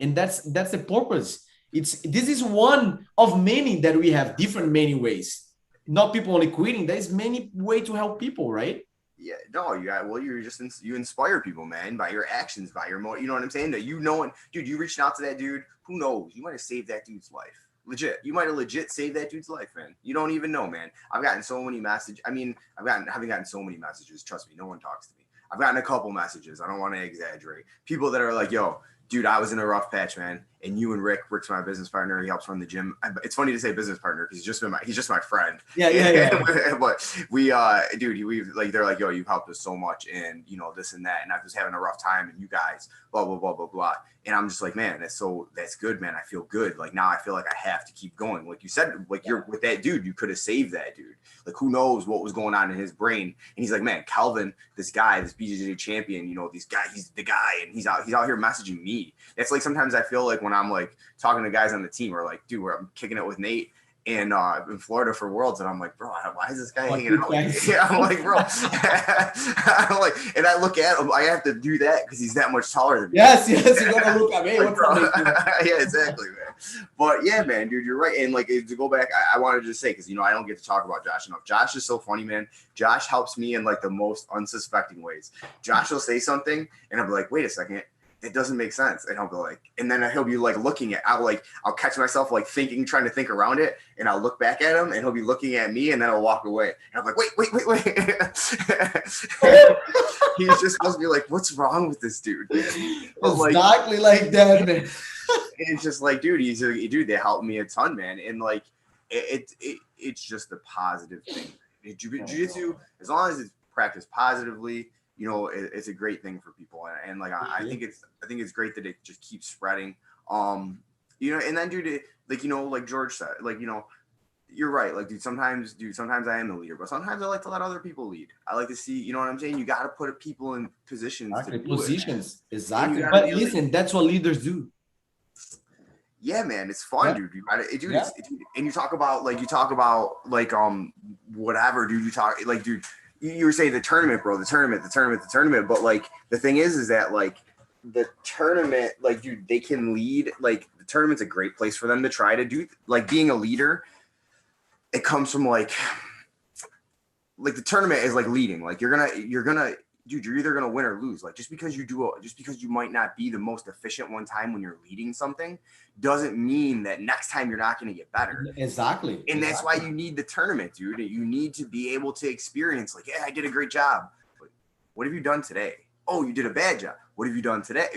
S1: And that's the purpose. This is one of many that we have, different many ways. Not people only quitting. There's many way to help people, right?
S2: Yeah, no, you got, well, you're just, you inspire people, man, by your actions, by your, you know what I'm saying? That you know, dude, you reached out to that dude, who knows? You might have saved that dude's life. Legit. You might have legit saved that dude's life, man. You don't even know, man. I've gotten so many messages. I mean, haven't gotten so many messages. Trust me, no one talks to me. I've gotten a couple messages. I don't want to exaggerate. People that are like, yo, dude, I was in a rough patch, man. And you and Rick's my business partner. He helps run the gym. It's funny to say business partner because he's just my friend.
S1: Yeah.
S2: But we, dude, we like, they're like, yo, you've helped us so much, and you know this and that, and I was having a rough time, and you guys, blah blah blah blah blah. And I'm just like, man, that's good, man. I feel good. Like now I feel like I have to keep going. Like you said, like you're with that dude, you could have saved that dude. Like who knows what was going on in his brain. And he's like, man, Calvin, this guy, this BJJ champion, you know, he's the guy, and he's out here messaging me. It's like sometimes I feel like when I'm like talking to guys on the team, or like, dude, where I'm kicking it with Nate in Florida for Worlds, and I'm like, bro, why is this guy hanging out with me? Yeah, I'm like, bro, I'm like, and I look at him, I have to do that because he's that much taller than me.
S1: Yes, you gotta look at me.
S2: Like,
S1: What's
S2: bro,
S1: up?
S2: yeah, exactly, man. But yeah, man, dude, you're right. And like to go back, I wanted to just say, because you know I don't get to talk about Josh enough. Josh is so funny, man. Josh helps me in like the most unsuspecting ways. Josh will say something, and I'll be like, wait a second, it doesn't make sense. And I'll be like, and then he'll be like looking at, I'll catch myself like thinking, trying to think around it. And I'll look back at him, and he'll be looking at me, and then I'll walk away. And I'm like, wait. He's just supposed to be like, what's wrong with this dude? But
S1: Exactly like that, man.
S2: it's just like, dude, they helped me a ton, man. And like, it's just a positive thing. Jiu-jitsu, as long as it's practiced positively, it's a great thing for people. And like, I think it's great that it just keeps spreading. And then dude, like, like George said, like, you're right. Like, sometimes I am the leader, but sometimes I like to let other people lead. I like to see, you know what I'm saying? You got to put people in positions
S1: Exactly.
S2: to do
S1: Positions.
S2: it.
S1: Exactly. But listen,
S2: like,
S1: that's what leaders do.
S2: Yeah, man, it's fun,
S1: Yeah.
S2: dude. You got it, dude.
S1: Yeah.
S2: And you talk about like whatever, dude. You talk like, dude. You were saying the tournament, bro. The tournament. But like, the thing is that like the tournament, like, dude, they can lead. Like, the tournament's a great place for them to try to do. Like, being a leader, it comes from like the tournament is like leading. Like, you're gonna dude, you're either gonna win or lose. Like, just because you might not be the most efficient one time when you're leading something doesn't mean that next time you're not gonna get better.
S1: Exactly.
S2: And that's why you need the tournament, dude. You need to be able to experience, like, yeah, I did a great job. But what have you done today? Oh, you did a bad job. What have you done today?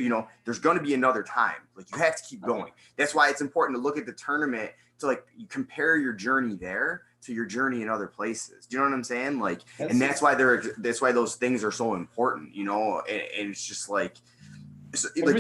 S2: There's going to be another time. Like, you have to keep going. That's why it's important to look at the tournament to, like, you compare your journey there to your journey in other places. Do you know what I'm saying? Like, and that's why those things are so important, and it's just like
S1: every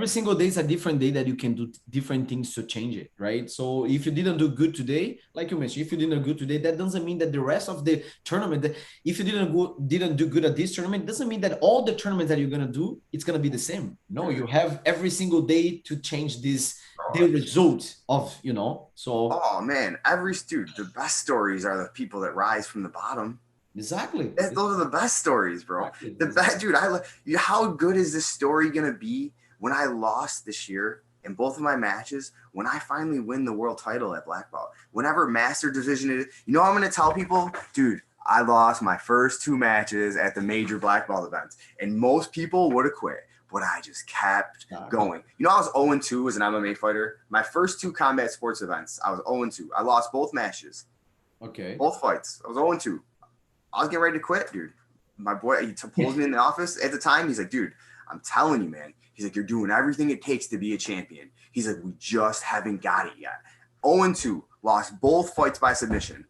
S1: single day is a different day that you can do different things to change it, right? So if you didn't do good today, like you mentioned, if you didn't do good today, that doesn't mean that the rest of the tournament, if you didn't do good at this tournament, doesn't mean that all the tournaments that you're gonna do, it's gonna be the same. No, you have every single day to change the result of, so.
S2: Oh man, the best stories are the people that rise from the bottom.
S1: Exactly.
S2: Those are the best stories, bro.
S1: Exactly.
S2: The best, dude. How good is this story gonna be when I lost this year in both of my matches? When I finally win the world title at black belt, whenever master division is, I'm gonna tell people, dude, I lost my first 2 matches at the major black belt events, and most people would have quit, but I just kept going. I was 0-2 as an MMA fighter. My first 2 combat sports events, I was 0-2. I lost both matches.
S1: Okay.
S2: Both fights. I was 0-2. I was getting ready to quit, dude. My boy, he pulls me in the office at the time. He's like, dude, I'm telling you, man. He's like, you're doing everything it takes to be a champion. He's like, we just haven't got it yet. 0-2, lost both fights by submission.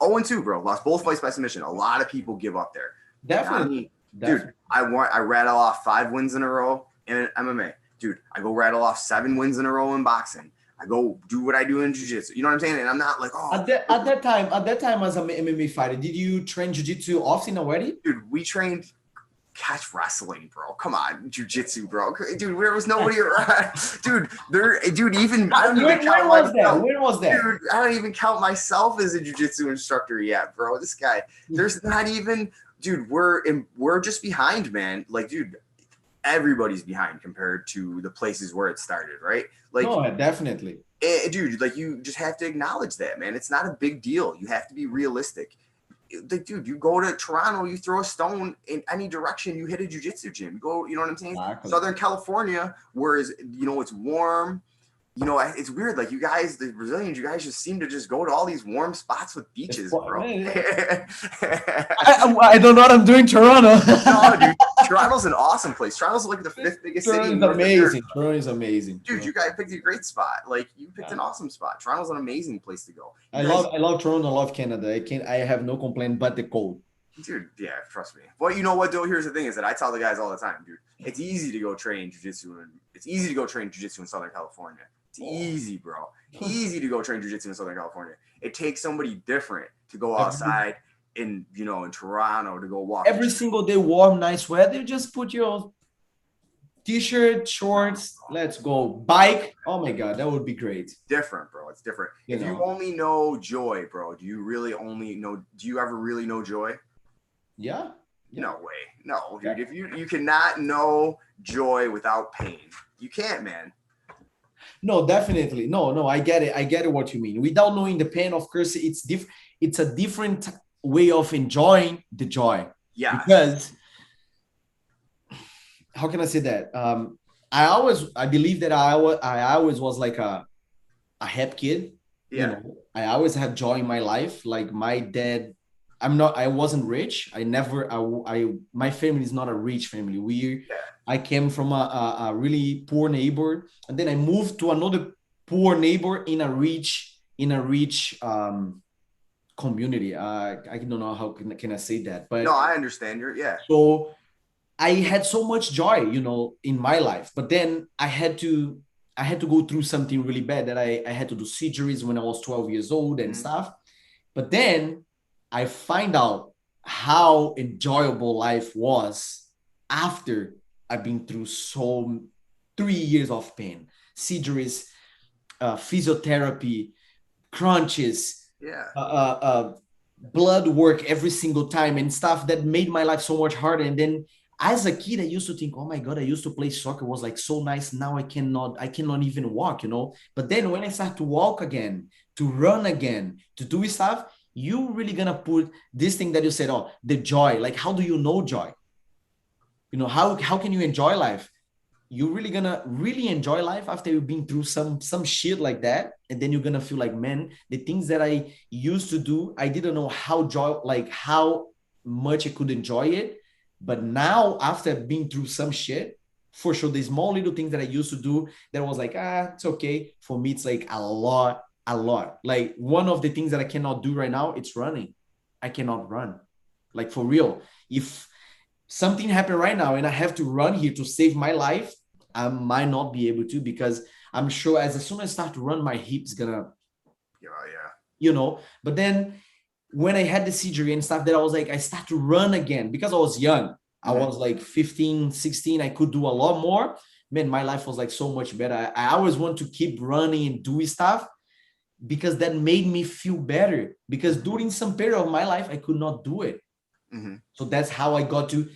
S2: 0-2, bro, lost both fights by submission. A lot of people give up there.
S1: Definitely.
S2: Dude, I rattle off 5 wins in a row in MMA. Dude, I go rattle off 7 wins in a row in boxing. I go do what I do in jiu-jitsu. You know what I'm saying? And I'm not like, oh.
S1: At that time as an MMA fighter, did you train jiu-jitsu often already?
S2: Dude, we trained catch wrestling, bro. Come on, jiu-jitsu, bro. Dude, there was nobody around. Even I don't even count myself.
S1: When was that?
S2: Dude, I don't even count myself as a jiu-jitsu instructor yet, bro. This guy, there's not even, dude, we're just behind, man. Like, dude, everybody's behind compared to the places where it started, right? Like,
S1: no, definitely.
S2: Dude, like, you just have to acknowledge that, man. It's not a big deal. You have to be realistic. Like, dude, you go to Toronto, you throw a stone in any direction, you hit a jiu-jitsu gym. You go, you know what I'm saying? Exactly. Southern California, whereas, it's warm. It's weird. Like, you guys, the Brazilians, you guys just seem to just go to all these warm spots with beaches, bro.
S1: I don't know what I'm doing in Toronto.
S2: No, dude. Toronto's an awesome place. Toronto's like the 5th biggest city in North America.
S1: Toronto is amazing.
S2: Dude, you guys picked a great spot. Like, you picked an awesome spot. Toronto's an amazing place to go.
S1: I love Toronto. I love Canada. I have no complaint but the cold.
S2: Dude, yeah, trust me. Well, you know what, though? Here's the thing: is that I tell the guys all the time, dude. It's easy to go train jiu-jitsu, and it's easy to go train jiu-jitsu in Southern California. It's easy, bro. Easy to go train jiu-jitsu in Southern California. It takes somebody different to go outside in Toronto to go walk.
S1: Every single day, warm, nice weather. You just put your t-shirt, shorts. Let's go. Bike. Oh my God, that would be great.
S2: Different, bro. It's different. If you only know joy, bro, do you ever really know joy?
S1: Yeah.
S2: No way. No, dude. If you cannot know joy without pain, you can't, man.
S1: No, definitely. No, I get it. I get it what you mean. Without knowing the pain, of course, it's different. It's a different way of enjoying the joy.
S2: Yeah.
S1: Because how can I say that? I believe that I always was like a happy kid.
S2: Yeah.
S1: I always had joy in my life. Like, my dad, I wasn't rich. My family is not a rich family. I came from a really poor neighbor, and then I moved to another poor neighbor in a rich community. I don't know how can I say that, but
S2: no, I understand.
S1: I had so much joy, you know, in my life. But then I had to go through something really bad that I had to do surgeries when I was 12 years old and stuff. But then I find out how enjoyable life was after I've been through 3 years of pain, surgeries, physiotherapy, crunches,
S2: Yeah.
S1: blood work every single time and stuff that made my life so much harder. And then as a kid, I used to think, oh my God, I used to play soccer, it was like so nice. Now I cannot even walk, you know. But then when I start to walk again, to run again, to do stuff, you really gonna put this thing that you said, oh, the joy. Like, how do you know joy? You know, how can you enjoy life? You're really gonna really enjoy life after you've been through some shit like that, and then you're gonna feel like, man, the things that I used to do, I didn't know how much I could enjoy it. But now, after being through some shit, for sure, the small little things that I used to do that was like, it's okay. For me, it's like a lot. Like, one of the things that I cannot do right now, it's running. I cannot run. Like, for real. If something happened right now and I have to run here to save my life, I might not be able to, because I'm sure as soon as I start to run, my hips gonna,
S2: Yeah.
S1: you know. But then when I had the surgery and stuff, that I was like, I start to run again because I was young. I was like 15, 16. I could do a lot more. Man, my life was like so much better. I always want to keep running and doing stuff because that made me feel better. Because during some period of my life, I could not do it. So that's how I got to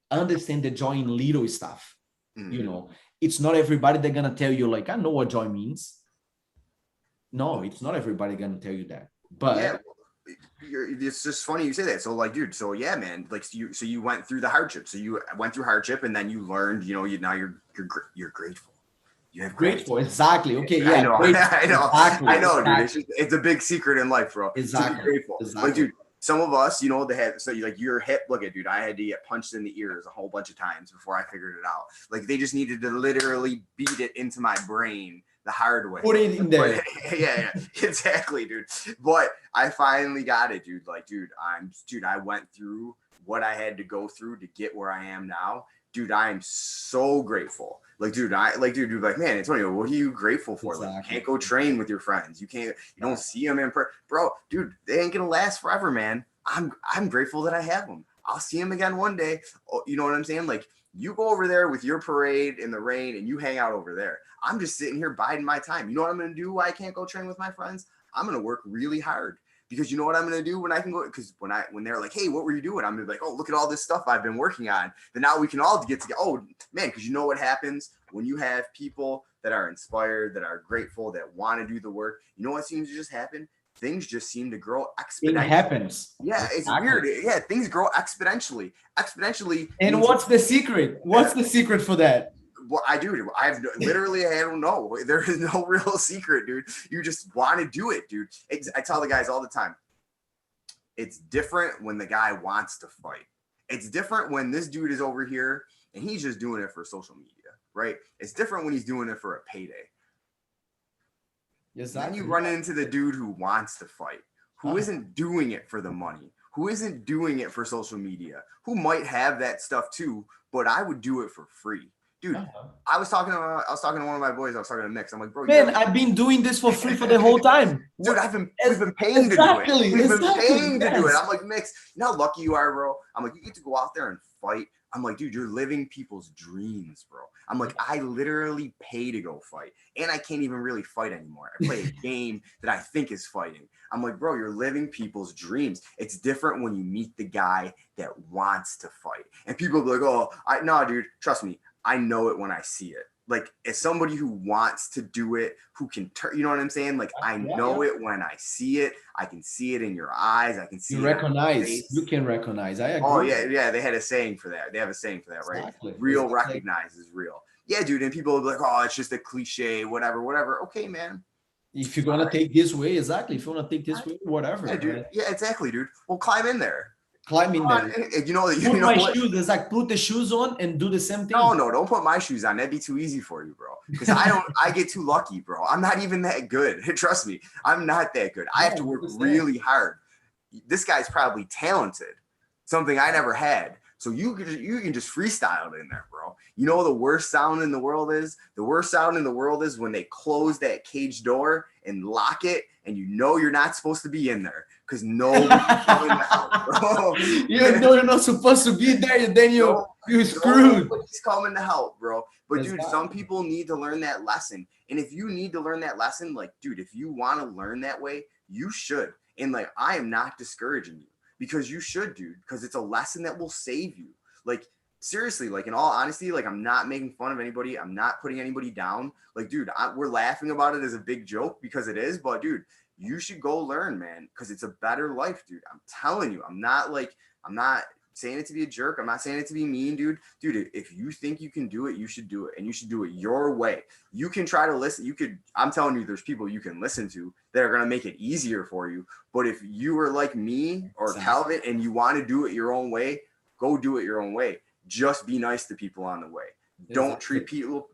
S1: understand the joy in little stuff. You know, it's not everybody that gonna tell you like, I know what joy means. No, it's not everybody gonna tell you that. But
S2: yeah, it's just funny you say that. So like, dude, so yeah, man, like you went through the hardship. So you went through hardship, and then you learned, you know, now you're grateful. You have
S1: grateful, exactly. Okay, yeah,
S2: I know,
S1: exactly,
S2: I know,
S1: exactly.
S2: dude. It's a big secret in life, bro.
S1: Exactly.
S2: To be grateful.
S1: Exactly.
S2: Like, dude, some of us, you know, they had, so like your hip. Look at, dude, I had to get punched in the ears a whole bunch of times before I figured it out. Like, they just needed to literally beat it into my brain the hard way.
S1: Put it in there.
S2: But, yeah, exactly, dude. But I finally got it, dude. Like, dude, I went through what I had to go through to get where I am now. Dude, I am so grateful. Like, dude, like, man, Antonio, what are you grateful for? Exactly. Like, you can't go train with your friends. You don't see them in person. Bro, dude, they ain't gonna last forever, man. I'm grateful that I have them. I'll see them again one day. Oh, you know what I'm saying? Like, you go over there with your parade in the rain and you hang out over there. I'm just sitting here biding my time. You know what I'm gonna do why I can't go train with my friends? I'm gonna work really hard. Because you know what I'm going to do when I can go? Because when they're like, hey, what were you doing? I'm going to be like, oh, look at all this stuff I've been working on. Then now we can all get together. Oh, man, because you know what happens when you have people that are inspired, that are grateful, that want to do the work. You know what seems to just happen? Things just seem to grow exponentially.
S1: It happens.
S2: Yeah, it's weird. Yeah, things grow exponentially.
S1: And what's the secret? What's the secret for that?
S2: Well, I don't know. There is no real secret, dude. You just want to do it, dude. I tell the guys all the time, it's different when the guy wants to fight. It's different when this dude is over here and he's just doing it for social media, right? It's different when he's doing it for a payday. Exactly. Then you run into the dude who wants to fight, who isn't doing it for the money, who isn't doing it for social media, who might have that stuff too, but I would do it for free. Dude, I was talking to one of my boys. I was talking to Mix. I'm like, bro,
S1: man, I've been doing this for free for the whole time.
S2: Dude, we've been paying to do it. We've been paying to do it. I'm like, Mix, you know how lucky you are, bro? I'm like, you get to go out there and fight. I'm like, dude, you're living people's dreams, bro. I'm like, I literally pay to go fight. And I can't even really fight anymore. I play a game that I think is fighting. I'm like, bro, you're living people's dreams. It's different when you meet the guy that wants to fight. And people be like, oh, no, dude, trust me. I know it when I see it. Like, as somebody who wants to do it, who can turn, you know what I'm saying? Like, I know it when I see it. I can see it in your eyes. I can see it.
S1: You can recognize. I agree.
S2: Oh, yeah. They had a saying for that. They have a saying for that, right? Exactly. Real recognizes real. Yeah, dude. And people will be like, oh, it's just a cliche, whatever. Okay, man.
S1: If you're going to take this way, exactly. If you want to take this way, whatever.
S2: Yeah, dude. Right? Yeah, exactly, dude. Well, climb in there.
S1: Climbing there.
S2: Put
S1: my shoes. It's like, put the shoes on and do the same thing.
S2: No, don't put my shoes on. That'd be too easy for you, bro. Because I get too lucky, bro. I'm not even that good. Trust me, I'm not that good. I have to work really hard. This guy's probably talented, something I never had. So you can just freestyle it in there, bro. You know the worst sound in the world is? The worst sound in the world is when they close that cage door and lock it, and you know you're not supposed to be in there because nobody's coming to help, bro.
S1: You know you're not supposed to be there, and then you're screwed.
S2: Nobody's coming to help, bro. But dude,
S1: That's
S2: some people need to learn that lesson. And if you need to learn that lesson, like, dude, if you want to learn that way, you should. And like, I am not discouraging you because you should, dude, because it's a lesson that will save you. Like, seriously, like, in all honesty, like, I'm not making fun of anybody. I'm not putting anybody down. Like, dude, we're laughing about it as a big joke because it is, but dude, you should go learn, man, because it's a better life, dude. I'm telling you, I'm not saying it to be a jerk. I'm not saying it to be mean, dude. Dude, if you think you can do it, you should do it. And you should do it your way. You can try to listen. I'm telling you, there's people you can listen to that are going to make it easier for you. But if you are like me or Calvin and you want to do it your own way, go do it your own way. Just be nice to people on the way. Don't treat people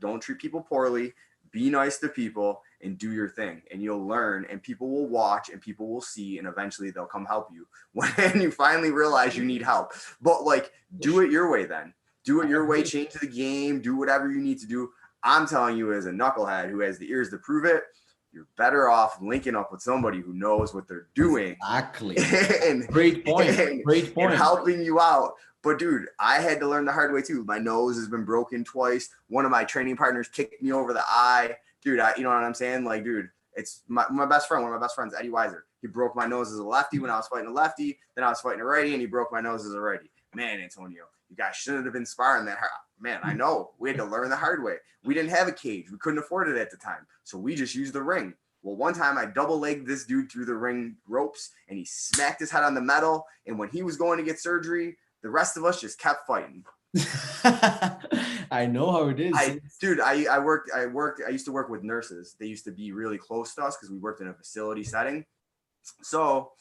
S2: poorly. Be nice to people and do your thing, and you'll learn, and people will watch and people will see, and eventually they'll come help you when you finally realize you need help. But like, do it your way then. Do it your way, change the game, do whatever you need to do. I'm telling you, as a knucklehead who has the ears to prove it, you're better off linking up with somebody who knows what they're doing.
S1: Exactly.
S2: and,
S1: Great point.
S2: And helping you out. But dude, I had to learn the hard way too. My nose has been broken twice. One of my training partners kicked me over the eye. Dude, you know what I'm saying? Like, dude, it's my best friend. One of my best friends, Eddie Weiser. He broke my nose as a lefty when I was fighting a lefty. Then I was fighting a righty, and he broke my nose as a righty. Man, Antonio, you guys shouldn't have been sparring that hard. Man, I know. We had to learn the hard way. We didn't have a cage. We couldn't afford it at the time. So we just used the ring. Well, one time I double-legged this dude through the ring ropes, and he smacked his head on the metal. And when he was going to get surgery, the rest of us just kept fighting.
S1: I know how it is.
S2: I used to work with nurses. They used to be really close to us because we worked in a facility setting. So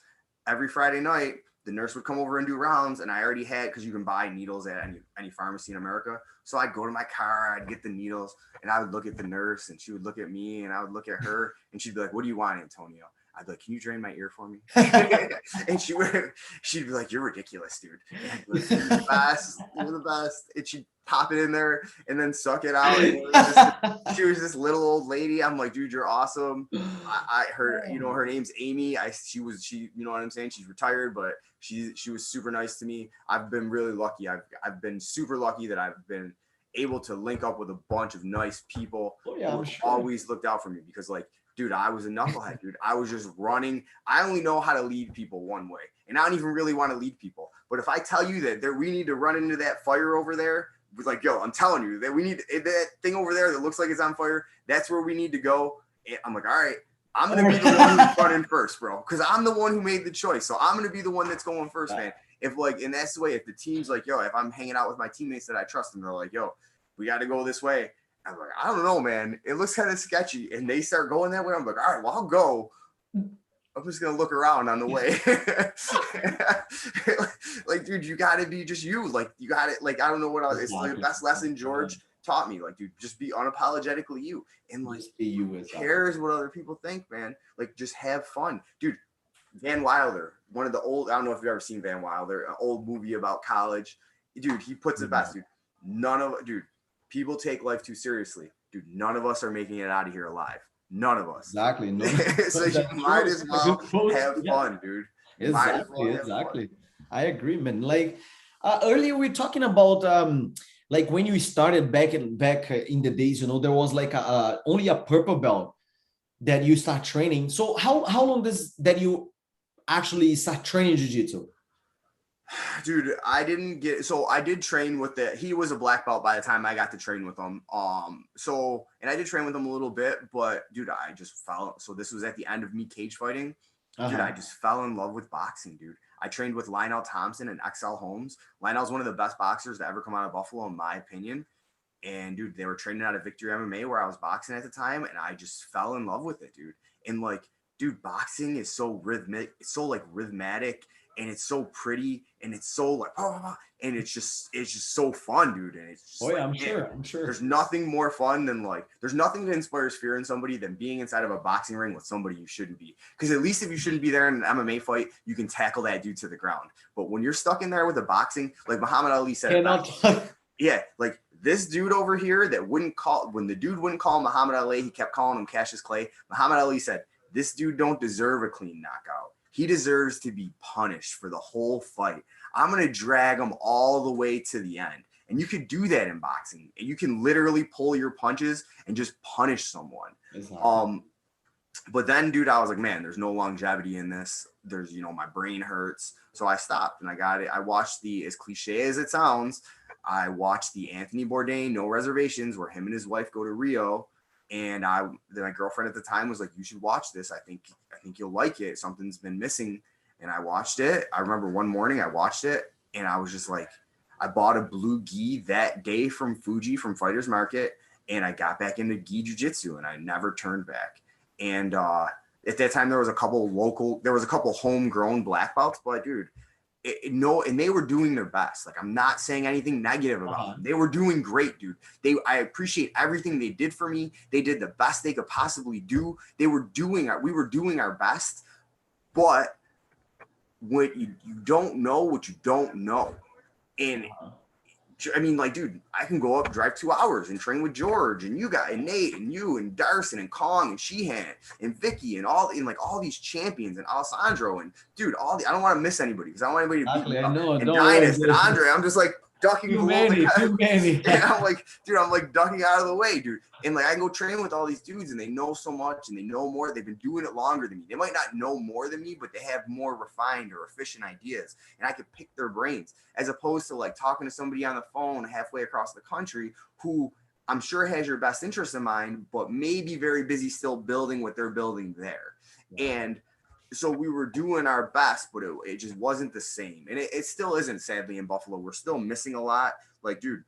S2: every Friday night, the nurse would come over and do rounds, and I already had, because you can buy needles at any pharmacy in America. So I'd go to my car, I'd get the needles, and I would look at the nurse, and she would look at me, and I would look at her, and she'd be like, "What do you want, Antonio?" I'd be like, "Can you drain my ear for me?" And she'd be like, "You're ridiculous, dude." And like, "You're the best. You're the best." And she'd pop it in there and then suck it out. And she was this little old lady. I'm like, "Dude, you're awesome." Her name's Amy. She you know what I'm saying? She's retired, but she was super nice to me. I've been really lucky. I've been super lucky that I've been able to link up with a bunch of nice people who have always looked out for me, because like, dude, I was a knucklehead, dude. I was just running. I only know how to lead people one way, and I don't even really want to lead people. But if I tell you that we need to run into that fire over there, it's like, yo, I'm telling you that we need that thing over there that looks like it's on fire. That's where we need to go. And I'm like, all right, I'm going to be the one who's running first, bro, because I'm the one who made the choice. So I'm going to be the one that's going first, man. And that's the way, if the team's like, yo, if I'm hanging out with my teammates that I trust, and they're like, yo, we got to go this way. I'm like, I don't know, man. It looks kind of sketchy. And they start going that way. I'm like, all right, well, I'll go. I'm just going to look around on the way. Like, dude, you got to be just you. Like, you got it. Like, I don't know what else. It's the best lesson George taught me. Like, dude, just be unapologetically you. And like, who cares what other people think, man? Like, just have fun. Dude, Van Wilder, one of the old, I don't know if you've ever seen Van Wilder, an old movie about college. Dude, he puts it best, dude. People take life too seriously. Dude, none of us are making it out of here alive. None of us.
S1: Exactly. No.
S2: So you might as well have fun, dude.
S1: Exactly. I agree, man. Like earlier we were talking about like when you started back in the days, you know, there was like only a purple belt that you start training. So how long that you actually start training jiu-jitsu?
S2: Dude, I did train with he was a black belt by the time I got to train with him. And I did train with him a little bit, but dude, I just fell. So this was at the end of me cage fighting. Dude, I just fell in love with boxing, dude. I trained with Lionel Thompson and XL Holmes. Lionel's one of the best boxers to ever come out of Buffalo, in my opinion. And dude, they were training out of Victory MMA where I was boxing at the time. And I just fell in love with it, dude. And like, dude, boxing is so rhythmic. It's so like rhythmic, and it's so pretty, and it's so like, and it's just so fun, dude. And it's just
S1: Oh yeah,
S2: like,
S1: I'm
S2: man,
S1: sure. I'm sure.
S2: there's nothing more fun than like, there's nothing that inspires fear in somebody than being inside of a boxing ring with somebody you shouldn't be. Because at least if you shouldn't be there in an MMA fight, you can tackle that dude to the ground. But when you're stuck in there with a boxing, like Muhammad Ali said, it
S1: Cannot.
S2: best. Yeah, like this dude over here that wouldn't call, when the dude wouldn't call Muhammad Ali, he kept calling him Cassius Clay. Muhammad Ali said, this dude don't deserve a clean knockout. He deserves to be punished for the whole fight. I'm going to drag him all the way to the end. And you could do that in boxing. And you can literally pull your punches and just punish someone.
S1: Exactly.
S2: But then, dude, I was like, man, there's no longevity in this. There's, you know, my brain hurts. So I stopped and I got it. I watched the, as cliche as it sounds, I watched the Anthony Bourdain No Reservations, where him and his wife go to Rio. And my girlfriend at the time was like, you should watch this. I think you'll like it. Something's been missing. And I watched it. I remember one morning I watched it and I was just like, I bought a blue gi that day from Fuji, from Fighters Market. And I got back into gi jiu-jitsu and I never turned back. And at that time there was a couple homegrown black belts, but dude, and they were doing their best. Like, I'm not saying anything negative about them. They were doing great, dude. I appreciate everything they did for me. They did the best they could possibly do. We were doing our best, but when you don't know what you don't know. And I mean, like, dude, I can go up, drive 2 hours and train with George and you guys and Nate and you and Darson and Kong and Sheehan and Vicky and all these champions and Alessandro and dude, I don't want to miss anybody because I don't want anybody to beat me up. And Dynas and Andre, I'm just like ducking
S1: too many.
S2: Yeah, I'm like ducking out of the way, dude. And like I can go train with all these dudes and they know so much and they know more. They've been doing it longer than me. They might not know more than me, but they have more refined or efficient ideas. And I could pick their brains as opposed to like talking to somebody on the phone halfway across the country who I'm sure has your best interest in mind, but may be very busy still building what they're building there. Yeah. And so we were doing our best, but it just wasn't the same. And it still isn't, sadly, in Buffalo. We're still missing a lot. Like, dude,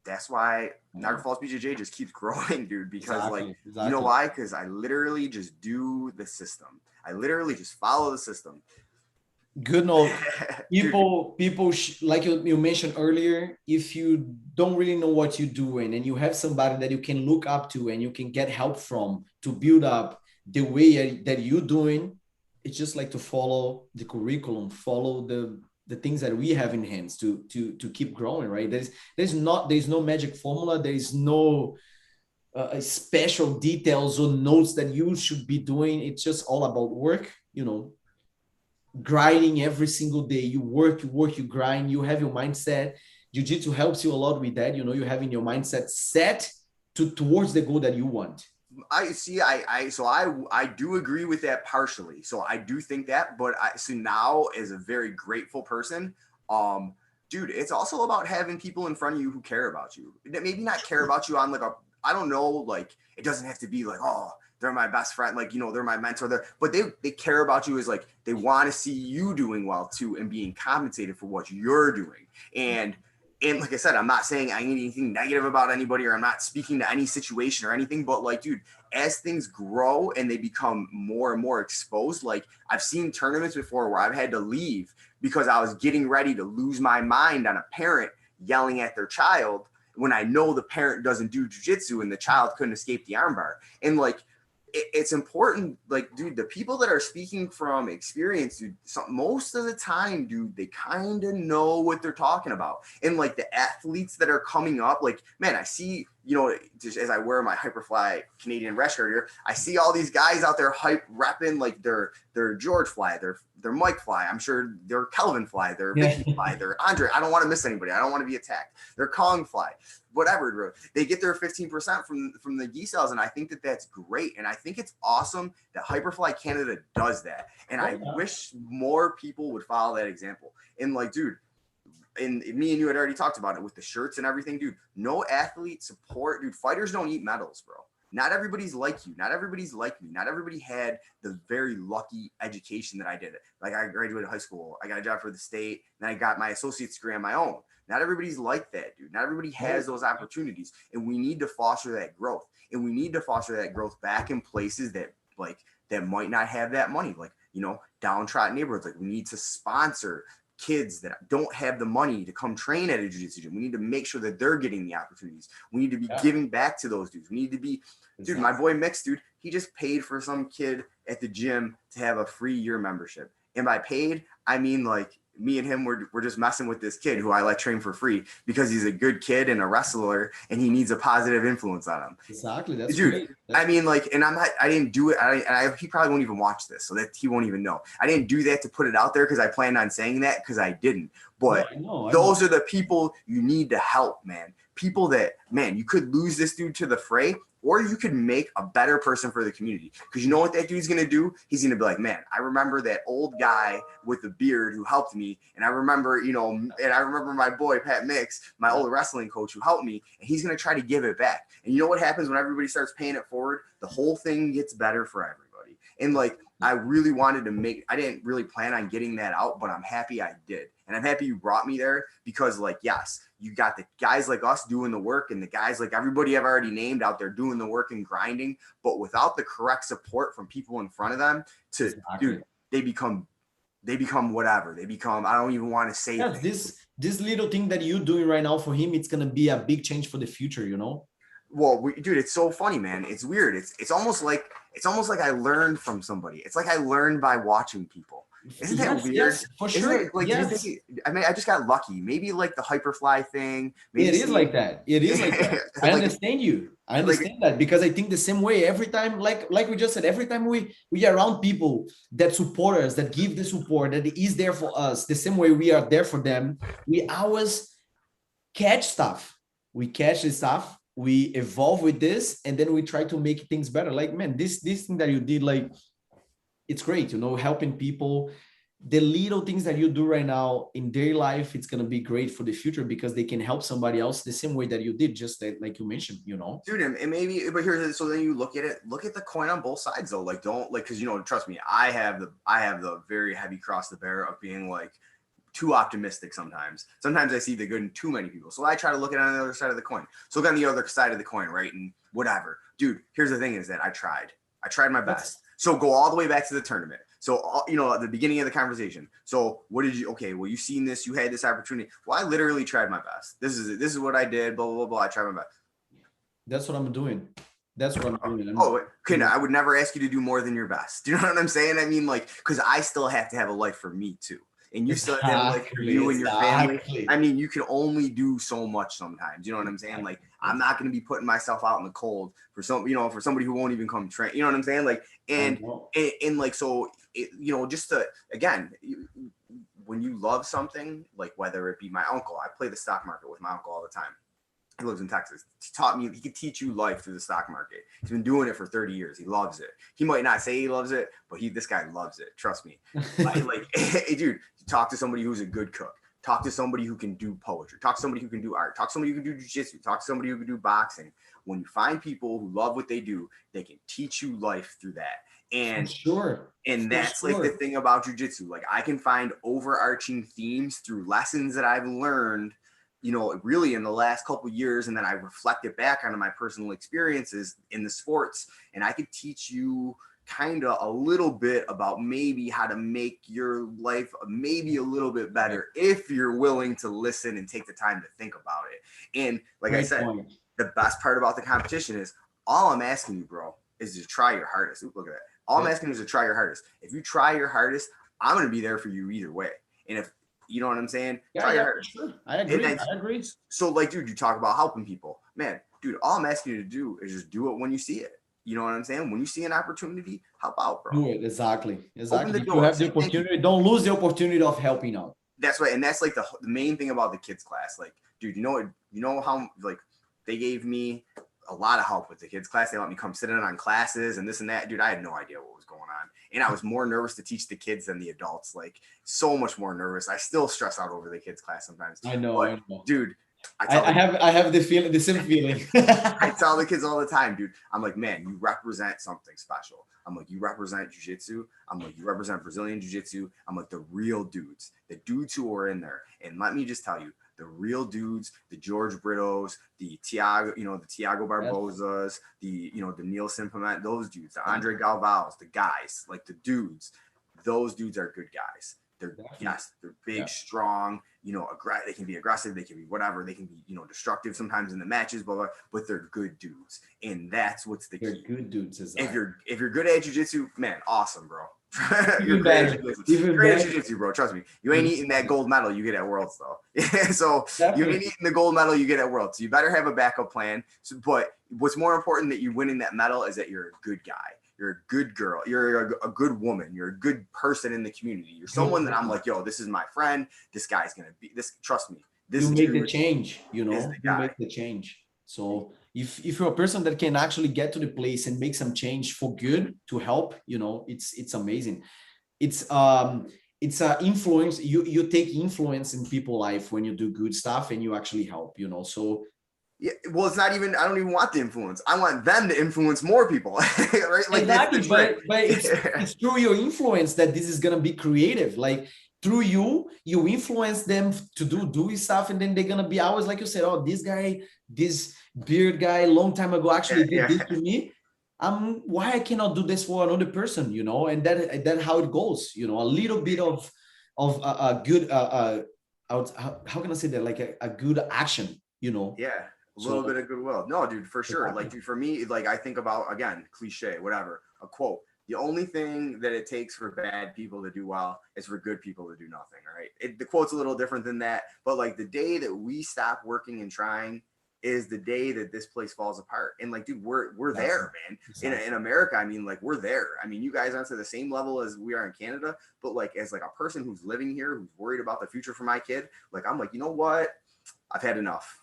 S2: that's why Niagara Falls BJJ just keeps growing, dude, because you know why? Because I literally just do the system. I literally just follow the system.
S1: Good note. People like you mentioned earlier, if you don't really know what you're doing and you have somebody that you can look up to and you can get help from to build up the way that you're doing, it's just like to follow the curriculum, follow the things that we have in hands to keep growing, right? There's no magic formula. There's no special details or notes that you should be doing. It's just all about work, you know, grinding every single day. You work, you grind, you have your mindset. Jiu-jitsu helps you a lot with that. You know, you're having your mindset set towards the goal that you want.
S2: I do agree with that partially. So I do think that, but now as a very grateful person, dude, it's also about having people in front of you who care about you. Maybe not care about you on like I don't know, like it doesn't have to be like, oh, they're my best friend, like, you know, they're my mentor, but they care about you as like, they want to see you doing well too and being compensated for what you're doing. And like I said, I'm not saying anything negative about anybody or I'm not speaking to any situation or anything, but like, dude, as things grow and they become more and more exposed, like I've seen tournaments before where I've had to leave because I was getting ready to lose my mind on a parent yelling at their child when I know the parent doesn't do jiu-jitsu and the child couldn't escape the armbar. And like, it's important, like, dude, the people that are speaking from experience, dude, most of the time, dude, they kind of know what they're talking about. And like the athletes that are coming up, like, man, I see, you know, just as I wear my Hyperfly Canadian rash guard here, I see all these guys out there hype repping like they're George Fly, they're Mike Fly. I'm sure they're Kelvin Fly, they're Vicky Fly, they're Andre. I don't want to miss anybody. I don't want to be attacked. They're Kong Fly. Whatever, bro. They get their 15% from the gi cells, and I think that that's great. And I think it's awesome that Hyperfly Canada does that. And I wish more people would follow that example. And like, dude, and me and you had already talked about it with the shirts and everything, dude. No athlete support, dude. Fighters don't eat medals, bro. Not everybody's like you. Not everybody's like me. Not everybody had the very lucky education that I did. Like I graduated high school. I got a job for the state. Then I got my associate's degree on my own. Not everybody's like that, dude. Not everybody has those opportunities. And we need to foster that growth. And we need to foster that growth back in places that like that might not have that money, like, you know, downtrodden neighborhoods. Like we need to sponsor kids that don't have the money to come train at a jiu-jitsu gym. We need to make sure that they're getting the opportunities. We need to be giving back to those dudes. We need to be, dude, my boy Mix, dude, he just paid for some kid at the gym to have a free year membership. And by paid, I mean like me and him, we're just messing with this kid who I let train for free because he's a good kid and a wrestler and he needs a positive influence on him.
S1: Exactly. That's
S2: dude.
S1: Great.
S2: I mean, like, and I didn't do it. He probably won't even watch this, so that he won't even know. I didn't do that to put it out there because I planned on saying that because I didn't. But those are the people you need to help, man. People that, man, you could lose this dude to the fray, or you could make a better person for the community. Because you know what that dude's going to do? He's going to be like, man, I remember that old guy with the beard who helped me. And I remember, you know, and I remember my boy, Pat Mix, my old wrestling coach who helped me. And he's going to try to give it back. And you know what happens when everybody starts paying it forward? The whole thing gets better for everybody. And like, I really wanted to make, I didn't really plan on getting that out, but I'm happy I did. And I'm happy you brought me there because, like, yes, you got the guys like us doing the work and the guys like everybody I've already named out there doing the work and grinding, but without the correct support from people in front of them dude, they become whatever. They become, I don't even want to say
S1: this little thing that you're doing right now for him, it's going to be a big change for the future, you know?
S2: Well, dude, it's so funny, man. It's weird. It's almost like I learned from somebody. It's like I learned by watching people. Isn't that weird?
S1: Yes, for sure.
S2: Like,
S1: yes.
S2: I mean, I just got lucky. Maybe like the Hyperfly thing. Maybe
S1: it is like that. It is like that. I understand you. I understand that because I think the same way every time, like we just said, every time we are around people that support us, that give the support, that is there for us, the same way we are there for them, we always catch stuff. We catch the stuff. We evolve with this, and then we try to make things better. Like, man, this thing that you did, like, it's great, you know, helping people. The little things that you do right now in their life, it's going to be great for the future because they can help somebody else the same way that you did, just that, like you mentioned, you know.
S2: Dude, and maybe, but here's, so then you look at the coin on both sides though. Like, don't, like, because, you know, trust me, I have the very heavy cross to bear of being like too optimistic sometimes. Sometimes I see the good in too many people. So I try to look at it on the other side of the coin. So look on the other side of the coin, right? And whatever. Dude, here's the thing is that I tried my best. So go all the way back to the tournament. So, you know, at the beginning of the conversation. So what did you, okay, well, you've seen this, you had this opportunity. Well, I literally tried my best. This is what I did, blah, blah, blah, blah. I tried my best.
S1: That's what I'm doing. That's what I'm doing.
S2: Okay, I would never ask you to do more than your best. Do you know what I'm saying? I mean, like, because I still have to have a life for me too. And you still have to have a life for you and your family. I mean, you can only do so much sometimes. You know what I'm saying? Like, I'm not going to be putting myself out in the cold for some, you know, for somebody who won't even come train. You know what I'm saying? Like, and like, so, you know, just to, again, when you love something, like whether it be my uncle, I play the stock market with my uncle all the time. He lives in Texas. He taught me, he could teach you life through the stock market. He's been doing it for 30 years. He loves it. He might not say he loves it, but this guy loves it. Trust me. Hey, dude, talk to somebody who's a good cook. Talk to somebody who can do poetry. Talk to somebody who can do art. Talk to somebody who can do jiu-jitsu. Talk to somebody who can do boxing. When you find people who love what they do, they can teach you life through that. And that's like the thing about jiu-jitsu. Like, I can find overarching themes through lessons that I've learned, you know, really in the last couple of years. And then I reflect it back onto my personal experiences in the sports. And I could teach you kind of a little bit about maybe how to make your life maybe a little bit better if you're willing to listen and take the time to think about it. And like I said, the best part about the competition is all I'm asking you, bro, is to try your hardest. Look at that. All I'm asking you is to try your hardest. If you try your hardest, I'm going to be there for you either way. And if, you know what I'm saying? Try your hardest.
S1: Sure. I agree.
S2: So, like, dude, you talk about helping people. Man, dude, all I'm asking you to do is just do it when you see it. You know what I'm saying? When you see an opportunity, help out, bro.
S1: Do it. Exactly. If you have the opportunity, don't lose the opportunity of helping out.
S2: That's right. And that's like the main thing about the kids class. Like, dude, you know how, like, they gave me a lot of help with the kids class. They let me come sit in on classes and this and that. Dude, I had no idea what was going on. And I was more nervous to teach the kids than the adults. Like, so much more nervous. I still stress out over the kids class sometimes.
S1: I know.
S2: Dude,
S1: I have the same feeling.
S2: I tell the kids all the time, dude. I'm like, man, you represent something special. I'm like, you represent jiu-jitsu. I'm like, you represent Brazilian Jiu Jitsu. I'm like, the real dudes, the dudes who are in there. And let me just tell you, the real dudes, the George Brittos, the Tiago, the Tiago Barbosas, the Nielsen Piment, those dudes, the Andre Galvaos, the guys, like the dudes, those dudes are good guys. They're they're big, strong, they can be aggressive, they can be whatever, they can be, destructive sometimes in the matches, blah, blah, but they're good dudes. And that's what's the key.
S1: They're good dudes.
S2: If you're good at jiu-jitsu, man, awesome, bro.
S1: You're great at
S2: jiu-jitsu, bro. Trust me. You ain't eating that gold medal you get at Worlds, though. So you ain't eating the gold medal you get at Worlds. So you better have a backup plan. But what's more important that you winning that medal is that you're a good guy. You're a good girl. You're a good woman. You're a good person in the community. You're someone that I'm like, yo, this is my friend. This guy's gonna be this. Trust me. This
S1: you make the change. You make the change. So if you're a person that can actually get to the place and make some change for good to help, it's amazing. It's a influence. You take influence in people's life when you do good stuff and you actually help. So.
S2: Yeah, well, it's not even, I don't even want the influence. I want them to influence more people, right? Like
S1: exactly, but it's through your influence that this is going to be creative. Like through you influence them to do stuff. And then they're going to be always, like you said, oh, this beard guy, long time ago, actually did this to me. Why I cannot do this for another person, and that's how it goes, a little bit of a good, how can I say that? Like a good action,
S2: Yeah. A little bit of goodwill. No, dude, for sure. Like, dude, for me, like I think about, again, cliche, whatever, a quote. The only thing that it takes for bad people to do well is for good people to do nothing, right? The quote's a little different than that, but like the day that we stop working and trying is the day that this place falls apart. And like, dude, we're there, man. Exactly. In America, I mean, like we're there. I mean, you guys aren't to the same level as we are in Canada, but like as like a person who's living here, who's worried about the future for my kid, like I'm like, you know what? I've had enough.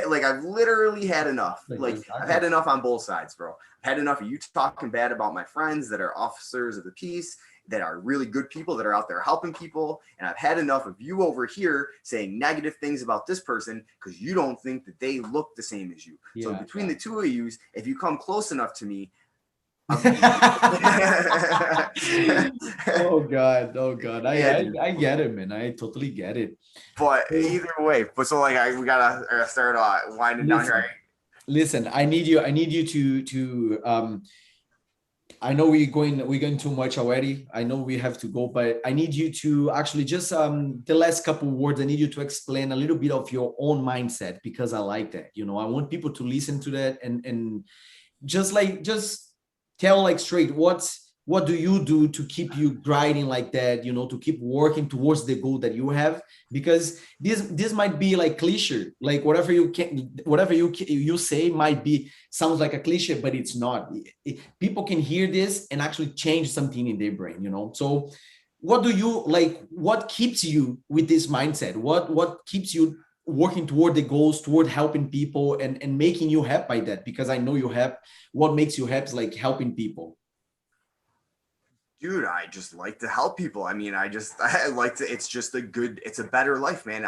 S2: Like I've literally had enough. Like I've had enough on both sides, bro. I've had enough of you talking bad about my friends that are officers of the peace, that are really good people, that are out there helping people. And I've had enough of you over here saying negative things about this person because you don't think that they look the same as you. So between the two of you, if you come close enough to me,
S1: oh god, I get it, man. I totally get it.
S2: But either way, so like we gotta start winding down here.
S1: Listen, I need you to I know we're going too much already. I know we have to go, but I need you to actually just the last couple of words. I need you to explain a little bit of your own mindset because I like that. I want people to listen to that and just tell like straight what do you do to keep you grinding like that, to keep working towards the goal that you have, because this might be like cliche, like whatever you say sounds like a cliche, but it's not. People can hear this and actually change something in their brain, so what do you like, what keeps you with this mindset, what keeps you working toward the goals, toward helping people and making you happy by that? Because I know you have, what makes you happy is like helping people.
S2: Dude, I just like to help people. I mean, I like to, it's a better life, man.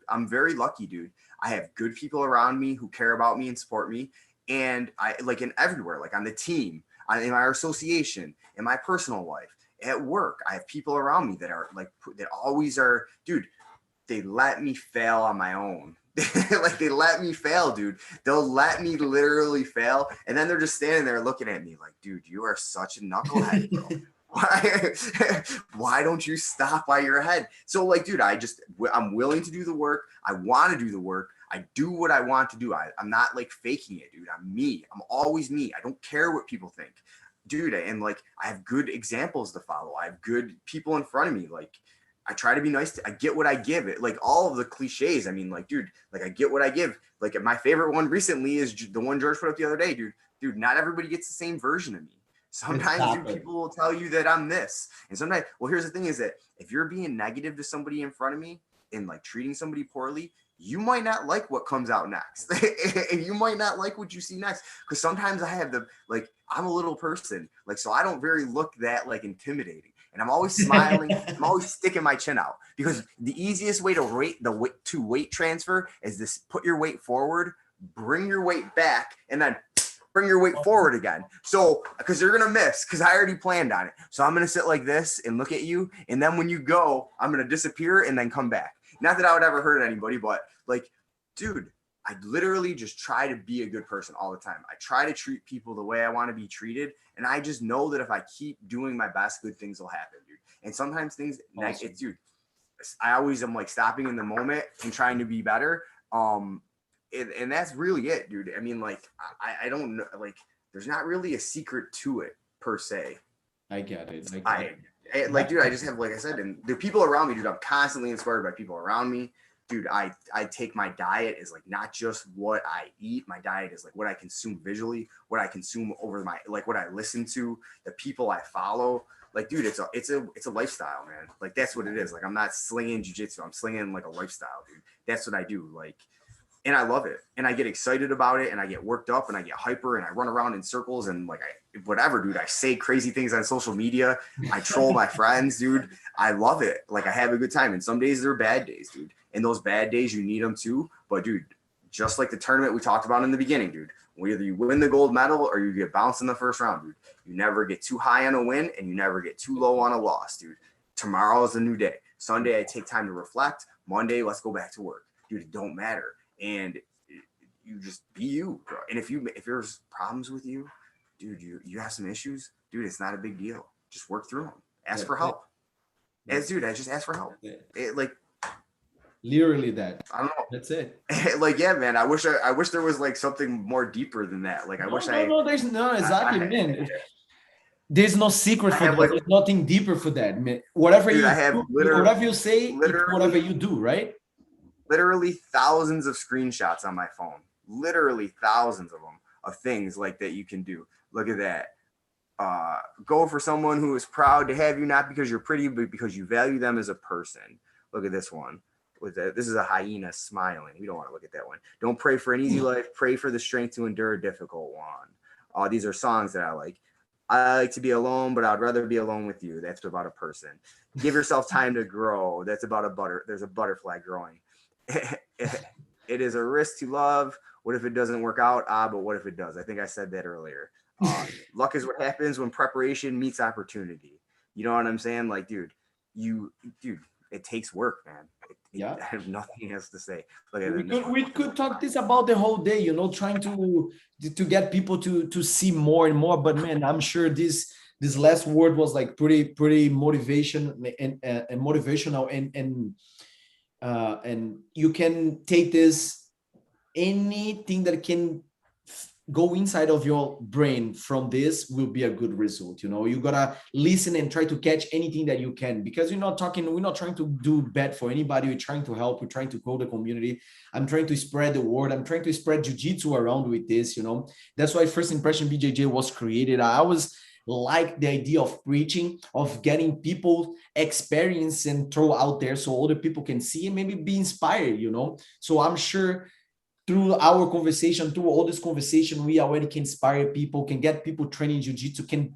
S2: I'm very lucky, dude. I have good people around me who care about me and support me. And I like in everywhere, like on the team, in my association, in my personal life, at work, I have people around me that are like, that always are, dude, they let me fail on my own. Like they let me fail, dude. They'll let me literally fail. And then they're just standing there looking at me like, dude, you are such a knucklehead, bro. Why don't you stop while you're ahead? So like, dude, I'm willing to do the work. I want to do the work. I do what I want to do. I'm not like faking it, dude. I'm me. I'm always me. I don't care what people think, dude. And like, I have good examples to follow. I have good people in front of me. Like, I try to be nice. I get what I give. It like all of the cliches. I mean, like, dude, like I get what I give. Like my favorite one recently is the one George put up the other day, dude. Dude, not everybody gets the same version of me. Sometimes dude, people will tell you that I'm this. And sometimes, well, here's the thing is that if you're being negative to somebody in front of me and like treating somebody poorly, you might not like what comes out next. And you might not like what you see next. Because sometimes I have I'm a little person. Like, so I don't very look that like intimidating. And I'm always smiling. I'm always sticking my chin out because the easiest way to weight transfer is this: put your weight forward, bring your weight back, and then bring your weight forward again. So, because you're going to miss, because I already planned on it. So I'm going to sit like this and look at you. And then when you go, I'm going to disappear and then come back. Not that I would ever hurt anybody, but like, dude, I literally just try to be a good person all the time. I try to treat people the way I want to be treated. And I just know that if I keep doing my best, good things will happen, dude. And sometimes things,
S1: Awesome.
S2: dude, I always am like stopping in the moment and trying to be better. And that's really it, dude. I mean, like, I don't know, like, there's not really a secret to it per se.
S1: I get it.
S2: Like, dude, I just have, like I said, and the people around me, dude, I'm constantly inspired by people around me. Dude, I take my diet as like not just what I eat. My diet is like what I consume visually, what I consume over my, like what I listen to, the people I follow. Like, dude, it's a lifestyle, man. Like, that's what it is. Like, I'm not slinging jiu-jitsu. I'm slinging like a lifestyle, dude. That's what I do. Like, and I love it. And I get excited about it and I get worked up and I get hyper and I run around in circles and like, whatever, dude, I say crazy things on social media. I troll my friends, dude. I love it. Like, I have a good time. And some days they're bad days, dude. And those bad days, you need them too. But dude, just like the tournament we talked about in the beginning, dude, whether you win the gold medal or you get bounced in the first round, dude, you never get too high on a win and you never get too low on a loss, dude. Tomorrow is a new day. Sunday, I take time to reflect. Monday, let's go back to work. Dude, it don't matter. And you just be you, bro. And if there's problems with you, dude, you have some issues, dude, it's not a big deal. Just work through them. Ask for help. I just ask for help. Like,
S1: literally that.
S2: I don't know.
S1: That's it.
S2: Like, yeah, man. I wish there was like something more deeper than that. Like,
S1: there's no, exactly, man. There's no secret for that.
S2: Like,
S1: there's nothing deeper for that, man. Whatever
S2: dude,
S1: whatever you say, it's whatever you do, right?
S2: Literally thousands of screenshots on my phone. Literally thousands of them of things like that you can do. Look at that. Go for someone who is proud to have you, not because you're pretty, but because you value them as a person. Look at this one. This is a hyena smiling. We don't want to look at that one. Don't pray for an easy life. Pray for the strength to endure a difficult one. These are songs that I like. I like to be alone, but I'd rather be alone with you. That's about a person. Give yourself time to grow. That's about there's a butterfly growing. It is a risk to love. What if it doesn't work out? But what if it does? I think I said that earlier. Luck is what happens when preparation meets opportunity. You know what I'm saying? Like, dude, it takes work, man. I have nothing else to say.
S1: We could talk this about the whole day, trying to get people to see more and more. But man, I'm sure this last word was like pretty motivation and motivational and you can take this, anything that can go inside of your brain from this will be a good result. You gotta listen and try to catch anything that you can, because we're not trying to do bad for anybody. We're trying to help. We're trying to grow the community. I'm trying to spread the word. I'm trying to spread jiu-jitsu around with this. That's why First Impression BJJ was created. I always like the idea of preaching, of getting people experience and throw out there so other people can see and maybe be inspired. So I'm sure through our conversation, through all this conversation, we already can inspire people, can get people training jiu-jitsu, can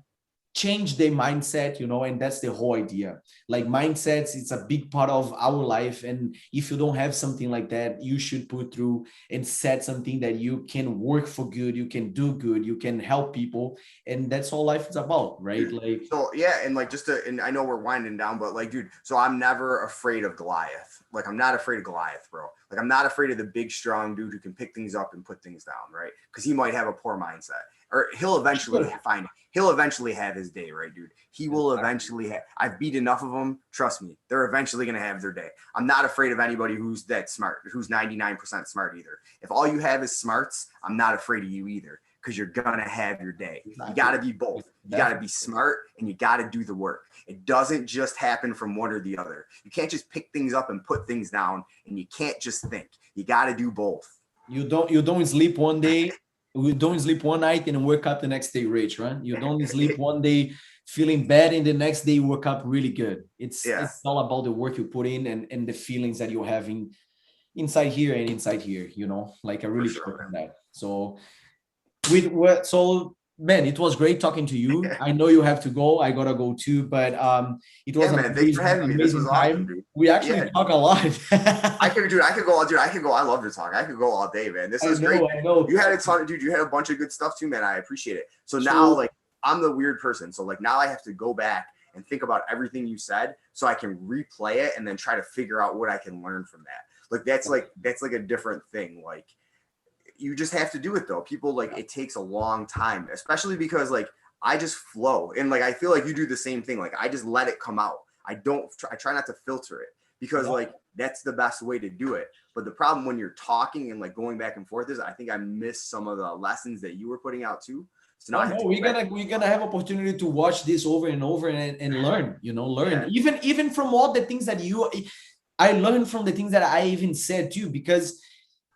S1: change their mindset, and that's the whole idea. Like, mindsets, it's a big part of our life. And if you don't have something like that, you should put through and set something that you can work for good, you can do good, you can help people. And that's all life is about, right? Like,
S2: so yeah, and like and I know we're winding down, but like, dude, so I'm never afraid of Goliath. Like, I'm not afraid of Goliath, bro. Like, I'm not afraid of the big, strong dude who can pick things up and put things down, right? Because he might have a poor mindset. Or he'll eventually he'll eventually have his day, right, dude? He will eventually have. I've beat enough of them. Trust me, they're eventually going to have their day. I'm not afraid of anybody who's that smart, who's 99% smart either. If all you have is smarts, I'm not afraid of you either, because you're going to have your day. You got to be both. You got to be smart and you got to do the work. It doesn't just happen from one or the other. You can't just pick things up and put things down, and you can't just think. You got to do both.
S1: You don't sleep one day. You don't sleep one night and wake up the next day rich, right? You don't sleep one day feeling bad and the next day you wake up really good. It's all about the work you put in and the feelings that you're having inside here and inside here, like I really care on that. So man, it was great talking to you. I know you have to go. I gotta go too, but it was
S2: man, thanks for having me. This was awesome, dude.
S1: We actually talk a lot.
S2: I could go. I love your talk. I could go all day, man. This is great.
S1: I know.
S2: You had a ton, dude. You had a bunch of good stuff too, man. I appreciate it. So now, like, I'm the weird person. So like now I have to go back and think about everything you said so I can replay it and then try to figure out what I can learn from that. Like that's like a different thing. Like you just have to do it though. People like it takes a long time, especially because like I just flow and like I feel like you do the same thing. Like I just let it come out. I try not to filter it because like that's the best way to do it. But the problem when you're talking and like going back and forth is I think I missed some of the lessons that you were putting out too. So now
S1: we're gonna have opportunity to watch this over and over and learn, learn even from all the things that I learned from the things that I even said too, because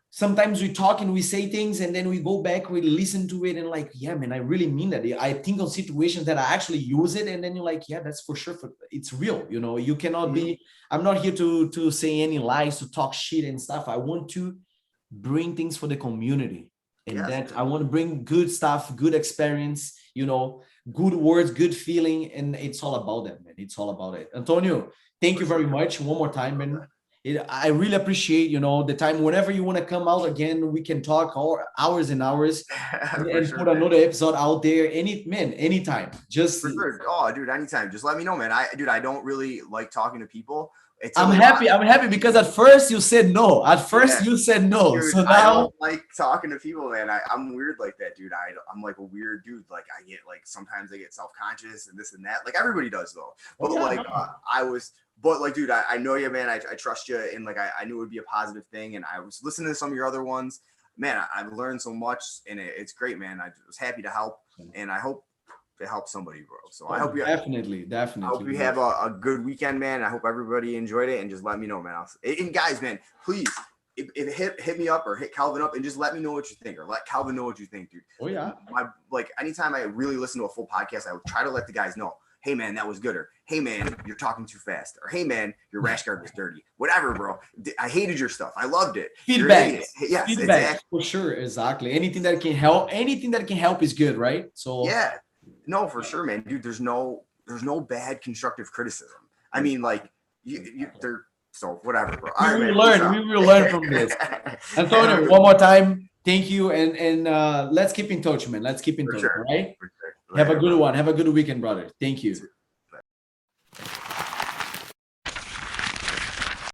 S1: sometimes we talk and we say things and then we go back, we listen to it and like, yeah, man, I really mean that. I think of situations that I actually use it. And then you're like, yeah, that's for sure. It's real. You cannot be, I'm not here to say any lies, to talk shit and stuff. I want to bring things for the community. And that I want to bring good stuff, good experience, good words, good feeling. And it's all about that, man. It's all about it. Antonio, thank you very much. One more time, man. I really appreciate, the time. Whenever you want to come out again, we can talk hours and hours and put another episode out there. Anytime. Just
S2: for sure. Oh, dude, anytime. Just let me know, man. I don't really like talking to people.
S1: I'm happy because at first you said no. You said no.
S2: Dude,
S1: so now
S2: I don't like talking to people, man. I'm weird like that, dude. I'm like a weird dude. Like I get like sometimes I get self-conscious and this and that. Like everybody does though. But But like, dude, I know you, man. I trust you, and like I knew it would be a positive thing. And I was listening to some of your other ones, man. I've learned so much, and it's great, man. I was happy to help, and I hope to help somebody, bro. So I hope you
S1: definitely.
S2: I hope you have a good weekend, man. I hope everybody enjoyed it, and just let me know, man. And guys, man, please. Hit me up or hit Calvin up and just let me know what you think, or let Calvin know what you think, dude.
S1: Oh yeah.
S2: Anytime I really listen to a full podcast, I would try to let the guys know, hey man, that was good, or hey man, you're talking too fast, or hey man, your rash guard was dirty. Whatever, bro. I hated your stuff. I loved it.
S1: Feedback.
S2: Yes,
S1: feedback.
S2: Exactly.
S1: For sure, exactly. Anything that can help is good, right? So
S2: yeah, no, for sure, man, dude. There's no bad constructive criticism. I mean, like so whatever, bro.
S1: We will learn from this. Antonio, one more time, thank you, and let's keep in touch, man. Let's keep in touch,
S2: sure.
S1: all right?
S2: For sure.
S1: Have a good one. Have a good weekend, brother. Thank you.